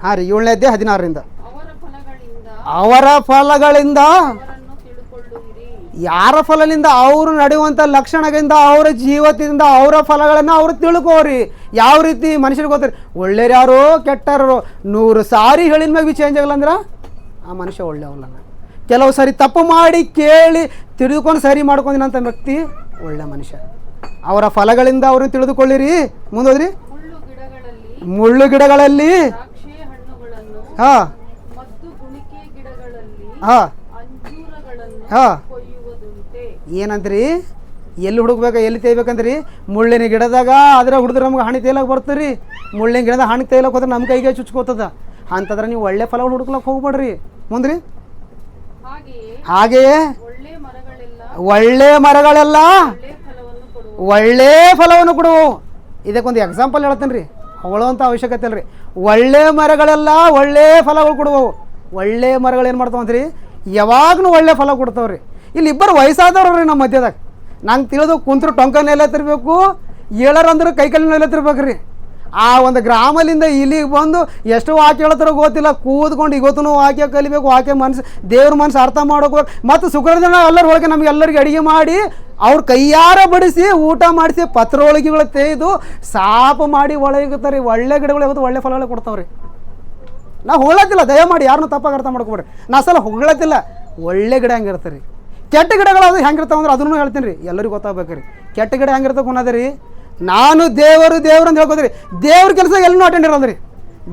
ಹಾಂ ರೀ, 7ನೇ ಅಧ್ಯಾಯ 16ರಿಂದ. ಅವರ ಫಲಗಳಿಂದ, ಯಾರ ಫಲದಿಂದ? ಅವರು ನಡೆಯುವಂಥ ಲಕ್ಷಣಗಳಿಂದ, ಅವರ ಜೀವನದಿಂದ ಅವರ ಫಲಗಳನ್ನು ಅವರು ತಿಳ್ಕೋರಿ. ಯಾವ ರೀತಿ ಮನುಷ್ಯರಿಗೆ ಗೊತ್ತಿರಿ, ಒಳ್ಳೆಯರು ಯಾರು ಕೆಟ್ಟರು 100 ಸಾರಿ ಹೇಳಿದ ಮ್ಯಾಗ ಚೇಂಜ್ ಆಗಲ್ಲ ಅಂದ್ರೆ ಆ ಮನುಷ್ಯ ಒಳ್ಳೆಯವಲ್ಲ. ಕೆಲವು ಸರಿ ತಪ್ಪು ಮಾಡಿ ಕೇಳಿ ತಿಳಿದುಕೊಂಡು ಸರಿ ಮಾಡ್ಕೊಂಡಿನಂಥ ವ್ಯಕ್ತಿ ಒಳ್ಳೆ ಮನುಷ್ಯ. ಅವರ ಫಲಗಳಿಂದ ಅವ್ರನ್ನ ತಿಳಿದುಕೊಳ್ಳಿರಿ. ಮುಂದೋದ್ರಿ. ಮುಳ್ಳು ಗಿಡಗಳಲ್ಲಿ, ಹಾಂ ಹಾಂ ಹಾಂ, ಏನಂದ್ರಿ? ಎಲ್ಲಿ ಹುಡುಕ್ಬೇಕು, ಎಲ್ಲಿ ತೇಯ್ಬೇಕಂದ್ರಿ? ಮುಳ್ಳಿನ ಗಿಡದಾಗ ಅದರ ಹುಡಿದ್ರೆ ನಮ್ಗೆ ಹಣ್ಣು ತೇಲಕ್ಕೆ ಬರ್ತೀರಿ. ಮುಳ್ಳಿನ ಗಿಡದಾಗ ಹಣ್ಣು ತೇಲಕ್ಕೆ ಹೋದ್ರೆ ನಮ್ಮ ಕೈಗೆ ಚುಚ್ಕೋತದ. ಅಂತಂದ್ರೆ ನೀವು ಒಳ್ಳೆ ಫಲಗಳು ಹುಡುಕ್ಲಕ್ಕೆ ಹೋಗ್ಬೇಡ್ರಿ. ಮುಂದ್ರಿ. ಹಾಗೆಯೇ ಒಳ್ಳೆ ಮರಗಳೆಲ್ಲ ಒಳ್ಳೆ ಫಲವನ್ನು ಕೊಡುವು. ಇದಕ್ಕೊಂದು ಎಕ್ಸಾಂಪಲ್ ಹೇಳ್ತೇನೆ ರೀ, ಹೊಗಳೋಂಥ ಅವಶ್ಯಕತೆ ಇಲ್ಲ ರೀ. ಒಳ್ಳೆ ಮರಗಳೆಲ್ಲ ಒಳ್ಳೆ ಫಲಗಳು ಕೊಡುವವು. ಒಳ್ಳೆ ಮರಗಳು ಏನು ಮಾಡ್ತಾವಂತ್ರಿ? ಯಾವಾಗಲೂ ಒಳ್ಳೆ ಫಲ ಕೊಡ್ತಾವ್ರಿ. ಇಲ್ಲಿ ಇಬ್ಬರು ವಯಸ್ಸಾದವ್ರು ರೀ ನಮ್ಮ ಮಧ್ಯದಾಗ. ನಂಗೆ ತಿಳಿದು ಕುಂತ್ರು ಟೊಂಕನೆಲ್ಲ ತಿರ್ಬೇಕು, ಏಳರಂದ್ರೆ ಕೈಕಲ್ಲಿನೆಲ್ಲ ತಿರ್ಬೇಕು ರೀ. ಆ ಒಂದು ಗ್ರಾಮದಿಂದ ಇಲ್ಲಿಗೆ ಬಂದು ಎಷ್ಟು ವಾಕ್ಯ ಹೇಳ್ತಾರೋ ಗೊತ್ತಿಲ್ಲ, ಕೂತ್ಕೊಂಡು ಇವತ್ತು ವಾಕ್ಯ ಕಲಿಬೇಕು, ವಾಕ್ಯ ಮನಸ್ಸು ದೇವ್ರ ಮನಸ್ಸು ಅರ್ಥ ಮಾಡ್ಕೋಬೇಕು. ಮತ್ತು ಶುಕ್ರದಿನ ಎಲ್ಲರೂ ಒಳಗೆ ನಮಗೆಲ್ಲರಿಗೆ ಅಡುಗೆ ಮಾಡಿ ಅವ್ರ ಕೈಯಾರ ಬಡಿಸಿ ಊಟ ಮಾಡಿಸಿ ಪತ್ರೊಳಗಿಗಳು ತೆಗೆದು ಸಾಪು ಮಾಡಿ ಒಳಗಿರ್ತಾರೆ. ಒಳ್ಳೆ ಗಿಡಗಳು ಯಾವತ್ತು ಒಳ್ಳೆ ಫಲಗಳು ಕೊಡ್ತಾವ್ರಿ. ನಾವು ಹೊಗಳತ್ತಿಲ್ಲ, ದಯಮಾಡಿ ಯಾರನ್ನೂ ತಪ್ಪಾಗಿ ಅರ್ಥ ಮಾಡ್ಕೊಬೇಡ್ರಿ. ನಾ ಸಲ ಹೊಗಳತ್ತಿಲ್ಲ, ಒಳ್ಳೆ ಗಿಡ ಹೆಂಗಿರ್ತಾರೆ ರೀ. ಕೆಟ್ಟ ಗಿಡಗಳು ಅದು ಹೆಂಗಿರ್ತಾವೆ ಅಂದ್ರೆ ಅದನ್ನು ಹೇಳ್ತೀನಿ ರೀ, ಎಲ್ಲರಿಗೂ ಗೊತ್ತಾಗಬೇಕು ರೀ. ಕೆಟ್ಟ ಗಿಡ ಹೆಂಗಿರ್ತಾವೆ ಅನ್ನೋದು ರೀ, ನಾನು ದೇವರು ಅಂತ ಹೇಳ್ಕೋದ್ರಿ. ದೇವ್ರ ಕೆಲಸ ಎಲ್ಲೂ ಅಟೆಂಡ್ ಇರಲ್ಲ ರೀ.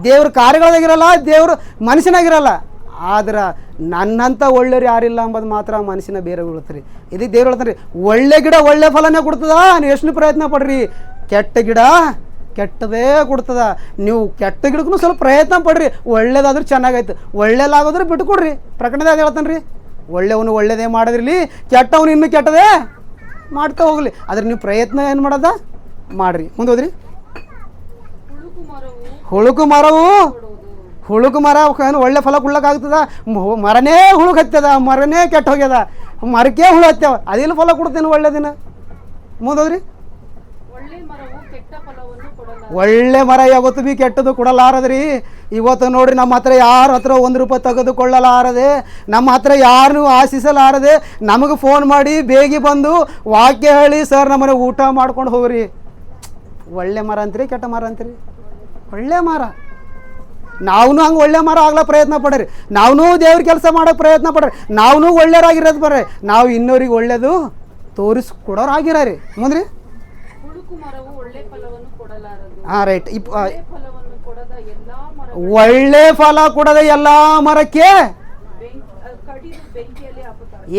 ದೇವ್ರ ಕಾರ್ಯಗಳಾಗಿರಲ್ಲ, ದೇವ್ರ ಮನುಷ್ಯನಾಗಿರಲ್ಲ. ಆದ್ರೆ ನನ್ನಂಥ ಒಳ್ಳೆಯರು ಯಾರಿಲ್ಲ ಅಂಬೋದು ಮಾತ್ರ ಮನುಷ್ಯನ ಬೇರೆ ಬೀಳ್ತಾರೆ. ಇದಕ್ಕೆ ದೇವ್ರು ಹೇಳ್ತಾರೆ ರೀ, ಒಳ್ಳೆ ಗಿಡ ಒಳ್ಳೆ ಫಲನೇ ಕೊಡ್ತದ, ನೀವು ಎಷ್ಟು ಪ್ರಯತ್ನ ಪಡ್ರಿ. ಕೆಟ್ಟ ಗಿಡ ಕೆಟ್ಟದೇ ಕೊಡ್ತದ. ನೀವು ಕೆಟ್ಟ ಗಿಡಕ್ಕೂ ಸ್ವಲ್ಪ ಪ್ರಯತ್ನ ಪಡ್ರಿ. ಒಳ್ಳೇದಾದ್ರೂ ಚೆನ್ನಾಗಾಯ್ತು, ಒಳ್ಳೇದಾಗೋದ್ರೆ ಬಿಟ್ಕೊಡ್ರಿ. ಪ್ರಕಟಣೆದಾಗ ಹೇಳ್ತಾನೆ ರೀ, ಒಳ್ಳೆಯವನು ಒಳ್ಳೇದೇ ಮಾಡಿದ್ರಿ, ಕೆಟ್ಟವನು ಇನ್ನೂ ಕೆಟ್ಟದೇ ಮಾಡ್ತಾ ಹೋಗಲಿ. ಆದ್ರೆ ನೀವು ಪ್ರಯತ್ನ ಏನು ಮಾಡೋದ ಮಾಡ್ರಿ. ಮುಂದೋದ್ರಿ. ಹುಳುಕು ಮರ ಏನು ಒಳ್ಳೆ ಫಲ ಕೊಡ್ಲಕ್ಕಾಗ್ತದ? ಮರನೇ ಹುಳುಕ್ ಹತ್ತದ, ಮರನೇ ಕೆಟ್ಟ ಹೋಗ್ಯದ, ಮರಕ್ಕೆ ಹುಳು ಹತ್ಯಾವ, ಅದೆಲ್ಲ ಫಲ ಕೊಡ್ತೇನೆ ಒಳ್ಳೆ ದಿನ. ಮುಂದೋದ್ರಿ. ಒಳ್ಳೆ ಮರ ಯಾವತ್ತು ಭೀ ಕೆಟ್ಟದ್ದು ಕೊಡಲಾರದ್ರಿ. ಇವತ್ತು ನೋಡ್ರಿ, ನಮ್ಮ ಹತ್ರ ಯಾರ ಹತ್ರ 1 ರೂಪಾಯಿ ತೆಗೆದುಕೊಳ್ಳಲಾರದೆ, ನಮ್ಮ ಹತ್ರ ಯಾರನ್ನೂ ಆಶಿಸಲಾರದೆ ನಮಗೆ ಫೋನ್ ಮಾಡಿ ಬೇಗ ಬಂದು ವಾಕ್ಯ ಹೇಳಿ, ಸರ್ ನಮ್ಮನೆ ಊಟ ಮಾಡ್ಕೊಂಡು ಹೋಗ್ರಿ. ಒಳ್ಳೆ ಮರ ಅಂತೀರಿ, ಕೆಟ್ಟ ಮರ ಅಂತೀರಿ? ಒಳ್ಳೆ ಮರ. ನಾವು ಹಂಗೆ ಒಳ್ಳೆ ಮರ ಆಗ್ಲೋ ಪ್ರಯತ್ನ ಪಡ್ರಿ. ನಾವು ದೇವ್ರ ಕೆಲಸ ಮಾಡೋಕೆ ಪ್ರಯತ್ನ ಪಡ್ರಿ. ನಾವು ಒಳ್ಳೆಯರಾಗಿರೋದು ಬರ್ರಿ. ನಾವು ಇನ್ನೋರಿಗೆ ಒಳ್ಳೇದು ತೋರಿಸ್ಕೊಡೋರಾಗಿರ ರೀ. ಮುಂದ್ರಿ. ಹಾಂ ರೈಟ್. ಒಳ್ಳೆ ಫಲ ಕೊಡದ ಎಲ್ಲ ಮರಕ್ಕೆ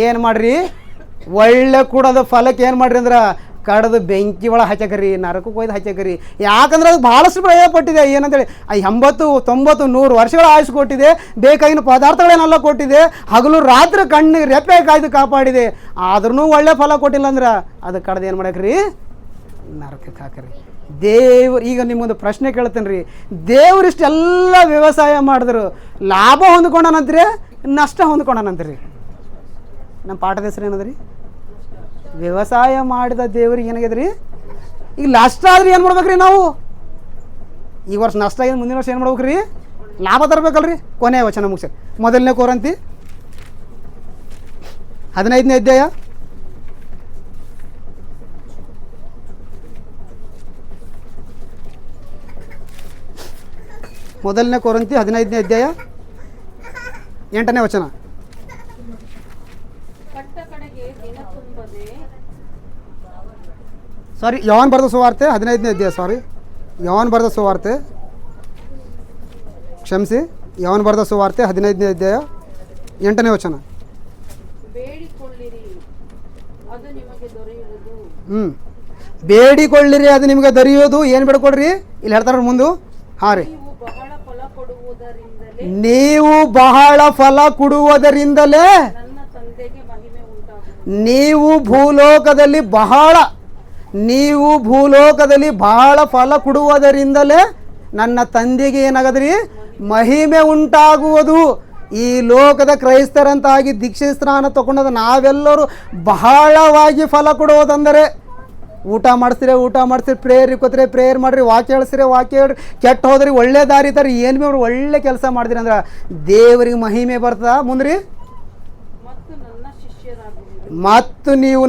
ಏನು ಮಾಡ್ರಿ? ಒಳ್ಳೆ ಕೊಡೋದು ಫಲಕ್ಕೆ ಏನು ಮಾಡ್ರಿ ಅಂದ್ರೆ ಕಡ್ದು ಬೆಂಕಿ ಒಳಗೆ ಹಚ್ಚಕರಿ, ನರಕಕ್ಕೆ ಒಯ್ದು ಹಚ್ಚಕರಿ. ಯಾಕಂದ್ರೆ ಅದು ಭಾಳಷ್ಟು ಪ್ರಯೋಜನ ಪಟ್ಟಿದೆ. ಏನಂತೇಳಿ 80, 90, 100 ವರ್ಷಗಳ ಆಯುಷ್ ಕೊಟ್ಟಿದೆ. ಬೇಕಾಗಿನ ಪದಾರ್ಥಗಳನ್ನೆಲ್ಲ ಕೊಟ್ಟಿದೆ. ಹಗಲು ರಾತ್ರಿ ಕಣ್ಣಿಗೆ ರೆಪ್ಪೆ ಕಾಯ್ದು ಕಾಪಾಡಿದೆ. ಆದ್ರೂ ಒಳ್ಳೆ ಫಲ ಕೊಟ್ಟಿಲ್ಲ ಅಂದ್ರೆ ಅದು ಕಡ್ದು ಏನು ಮಾಡಕ್ರಿ? ನರಕಕ್ಕೆ ಹಾಕರಿ. ದೇವ್ರು ಈಗ ನಿಮ್ಮೊಂದು ಪ್ರಶ್ನೆ ಕೇಳ್ತೇನೆ ರೀ, ದೇವ್ರು ಇಷ್ಟೆಲ್ಲ ವ್ಯವಸಾಯ ಮಾಡಿದ್ರು ಲಾಭ ಹೊಂದ್ಕೊಂಡನಂತ್ರಿ, ನಷ್ಟ ಹೊಂದ್ಕೊಂಡನಂತ್ರಿ? ನಮ್ಮ ಪಾಠದ ಹೆಸರು ಏನದ್ರಿ? ವ್ಯವಸಾಯ ಮಾಡಿದ ದೇವ್ರಿಗೆ ಏನಾಗ್ಯದ್ರಿ? ಈಗ ನಷ್ಟ ಆದ್ರೆ ಏನು ಮಾಡ್ಬೇಕ್ರಿ ನಾವು? ಈ ವರ್ಷ ನಷ್ಟ ಆಗಿದೆ, ಮುಂದಿನ ವರ್ಷ ಏನು ಮಾಡ್ಬೇಕ್ರಿ? ಲಾಭ ತರಬೇಕಲ್ರಿ. ಕೊನೆಯ ವಚನ ಮುಗಿಸಿ. 1ನೇ ಕೊರಿಂಥಿ 15ನೇ ಅಧ್ಯಾಯ 1ನೇ ಕೊರಿಂಥಿ 15ನೇ ಅಧ್ಯಾಯ 8ನೇ ವಚನ. ಸಾರಿ, ಯೋಹಾನ ಬರೆದ ಸುವಾರ್ತೆ 15ನೇ ಅಧ್ಯಾಯ. ಸಾರಿ, ಯೋಹಾನ ಬರೆದ ಸುವಾರ್ತೆ, ಕ್ಷಮಿಸಿ, ಯೋಹಾನ ಬರೆದ ಸುವಾರ್ತೆ 15ನೇ ಅಧ್ಯಾಯ 8ನೇ ವಚನ. ಬೇಡಿಕೊಳ್ಳಿರಿ ಅದು ನಿಮಗೆ ದೊರೆಯೋದು. ಏನು ಬೇಡ್ಕೊಡ್ರಿ? ಇಲ್ಲಿ ಹೇಳ್ತಾರ ಮುಂದೆ. ಹಾಂ ರೀ, ನೀವು ಬಹಳ ಫಲ ಕೊಡುವುದರಿಂದಲೇ ನೀವು ಭೂಲೋಕದಲ್ಲಿ ಬಹಳ ನೀವು ಭೂಲೋಕದಲ್ಲಿ ಬಹಳ ಫಲ ಕೊಡುವುದರಿಂದಲೇ ನನ್ನ ತಂದೆಗೆ ಏನಾಗದ್ರಿ ಮಹಿಮೆ ಉಂಟಾಗುವುದು. ಈ ಲೋಕದ ಕ್ರೈಸ್ತರಂತಾಗಿ ದೀಕ್ಷೆ ಸ್ನಾನ ತಗೊಂಡದ ನಾವೆಲ್ಲರೂ ಬಹಳವಾಗಿ ಫಲ ಕೊಡುವುದಂದರೆ ಊಟ ಮಾಡಿಸ್ತೀರಿ ಪ್ರೇಯರ್ ಇಕ್ಕೋತ್ರಿ ಪ್ರೇಯರ್ ಮಾಡಿರಿ, ವಾಕ್ಯ ಹೇಳಿಸ್ರಿ ವಾಕ್ಯ ಹೇಳ್ರಿ, ಕೆಟ್ಟ ಹೋದ್ರಿ ಒಳ್ಳೆ ದಾರಿ ಇದ್ದಾರೆ ಏನು ಭೀ ಒಳ್ಳೆ ಕೆಲಸ ಮಾಡಿದ್ರಿ ಅಂದ್ರೆ ದೇವರಿಗೆ ಮಹಿಮೆ ಬರ್ತದ ಮುಂದ್ರಿ. ಮತ್ತು ನೀವು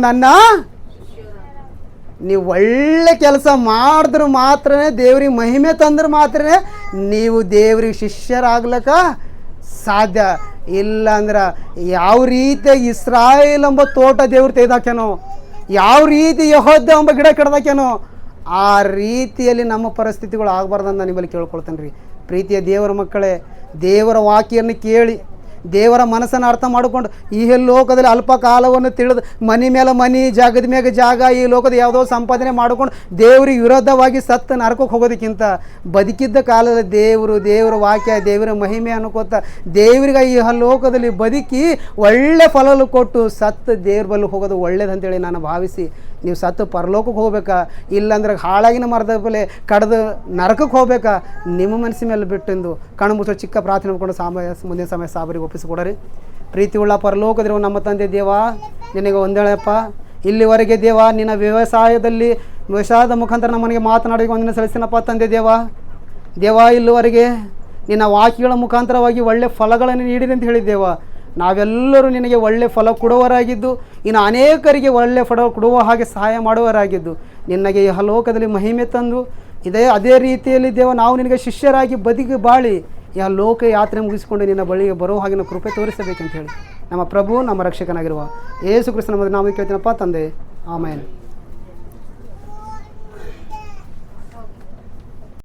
ಒಳ್ಳೆ ಕೆಲಸ ಮಾಡಿದ್ರೆ ಮಾತ್ರ ದೇವ್ರಿಗೆ ಮಹಿಮೆ ತಂದ್ರೆ ಮಾತ್ರ ನೀವು ದೇವ್ರಿಗೆ ಶಿಷ್ಯರಾಗ್ಲಕ್ಕ ಸಾಧ್ಯ. ಇಲ್ಲ ಅಂದ್ರೆ ಯಾವ ರೀತಿಯಾಗಿ ಇಸ್ರಾಯೇಲ್ ಎಂಬ ತೋಟ ದೇವ್ರು ತೆಗೆದಾಕ್ಯಾನೋ, ಯಾವ ರೀತಿ ಯೆಹೋವ ಎಂಬ ಗಿಡ ಕೆಡ್ದಾಕ್ಯಾನೋ ಆ ರೀತಿಯಲ್ಲಿ ನಮ್ಮ ಪರಿಸ್ಥಿತಿಗಳು ಆಗಬಾರ್ದಂತ ನಾನು ನಿಮ್ಮಲ್ಲಿ ಕೇಳ್ಕೊಳ್ತೇನೆ ರೀ. ಪ್ರೀತಿಯ ದೇವರ ಮಕ್ಕಳೇ, ದೇವರ ವಾಕ್ಯನ್ನು ಕೇಳಿ ದೇವರ ಮನಸ್ಸನ್ನು ಅರ್ಥ ಮಾಡಿಕೊಂಡು ಈ ಲೋಕದಲ್ಲಿ ಅಲ್ಪ ಕಾಲವನ್ನು ತಿಳಿದು ಮನೆ ಮೇಲೆ ಮನೆ, ಜಾಗದ ಮೇಲೆ ಜಾಗ, ಈ ಲೋಕದ ಯಾವುದೋ ಸಂಪಾದನೆ ಮಾಡಿಕೊಂಡು ದೇವ್ರಿಗೆ ವಿರೋಧವಾಗಿ ಸತ್ತು ನರಕಕ್ಕೆ ಹೋಗೋದಕ್ಕಿಂತ ಬದುಕಿದ್ದ ಕಾಲದಲ್ಲಿ ದೇವರ ವಾಕ್ಯ ದೇವರ ಮಹಿಮೆ ಅನ್ಕೋತ ದೇವರಿಗೆ ಈ ಲೋಕದಲ್ಲಿ ಬದುಕಿ ಒಳ್ಳೆ ಫಲಲು ಕೊಟ್ಟು ಸತ್ತು ದೇವ್ರ ಬಲ್ಲಿ ಹೋಗೋದು ಒಳ್ಳೇದಂತೇಳಿ ನಾನು ಭಾವಿಸಿ, ನೀವು ಸತ್ತು ಪರಲೋಕಕ್ಕೆ ಹೋಗ್ಬೇಕಾ ಇಲ್ಲಾಂದ್ರೆ ಹಾಳಾಗಿನ ಮರದ ಬೆಲೆ ಕಡ್ದು ನರಕಕ್ಕೆ ಹೋಗ್ಬೇಕಾ ನಿಮ್ಮ ಮನಸ್ಸಿನ ಮೇಲೆ ಬಿಟ್ಟೆಂದು ಕಣ್ಮುಚ್ಚೋ ಚಿಕ್ಕ ಪ್ರಾರ್ಥನೆ ಮಾಡ್ಕೊಂಡು ಮುಂದಿನ ಸಮಯ ಸಾಬರಿಗೆ ಒಪ್ಪಿಸಿಕೊಡರಿ. ಪ್ರೀತಿಯುಳ್ಳ ಪರಲೋಕದಿರುವ ನಮ್ಮ ತಂದೆ ದೇವ, ನಿನಗೆ ಒಂದೇಳಪ್ಪ, ಇಲ್ಲಿವರೆಗೆ ದೇವ ನಿನ್ನ ವ್ಯವಸಾಯದ ಮುಖಾಂತರ ನಮ್ಮನಿಗೆ ಮಾತನಾಡಿ ಒಂದಿನ ಸಲ್ಲಿಸಿನಪ್ಪ ತಂದೆ ದೇವ ಇಲ್ಲಿವರೆಗೆ ನಿನ್ನ ವಾಕ್ಯಗಳ ಮುಖಾಂತರವಾಗಿ ಒಳ್ಳೆ ಫಲಗಳನ್ನು ನೀಡಿರಿ ಅಂತ ಹೇಳಿದ್ದೇವ. ನಾವೆಲ್ಲರೂ ನಿನಗೆ ಒಳ್ಳೆ ಫಲ ಕೊಡುವವರಾಗಿದ್ದು ಇನ್ನು ಅನೇಕರಿಗೆ ಒಳ್ಳೆ ಫಲ ಕೊಡುವ ಹಾಗೆ ಸಹಾಯ ಮಾಡುವವರಾಗಿದ್ದು ನಿನಗೆ ಈ ಲೋಕದಲ್ಲಿ ಮಹಿಮೆ ತಂದು ಅದೇ ರೀತಿಯಲ್ಲಿ ದೇವ ನಾವು ನಿನಗೆ ಶಿಷ್ಯರಾಗಿ ಬದುಕಿ ಬಾಳಿ ಈ ಲೋಕ ಯಾತ್ರೆ ಮುಗಿಸಿಕೊಂಡು ನಿನ್ನ ಬಳಿಗೆ ಬರೋ ಹಾಗೆ ಕೃಪೆ ತೋರಿಸಬೇಕಂತ ಹೇಳಿ ನಮ್ಮ ಪ್ರಭು ನಮ್ಮ ರಕ್ಷಕನಾಗಿರುವ ಯೇಸು ಕ್ರಿಸ್ತನ ನಾಮ ಕೇಳ್ತೀನಪ್ಪ ತಂದೆ, ಆಮೇಲೆ.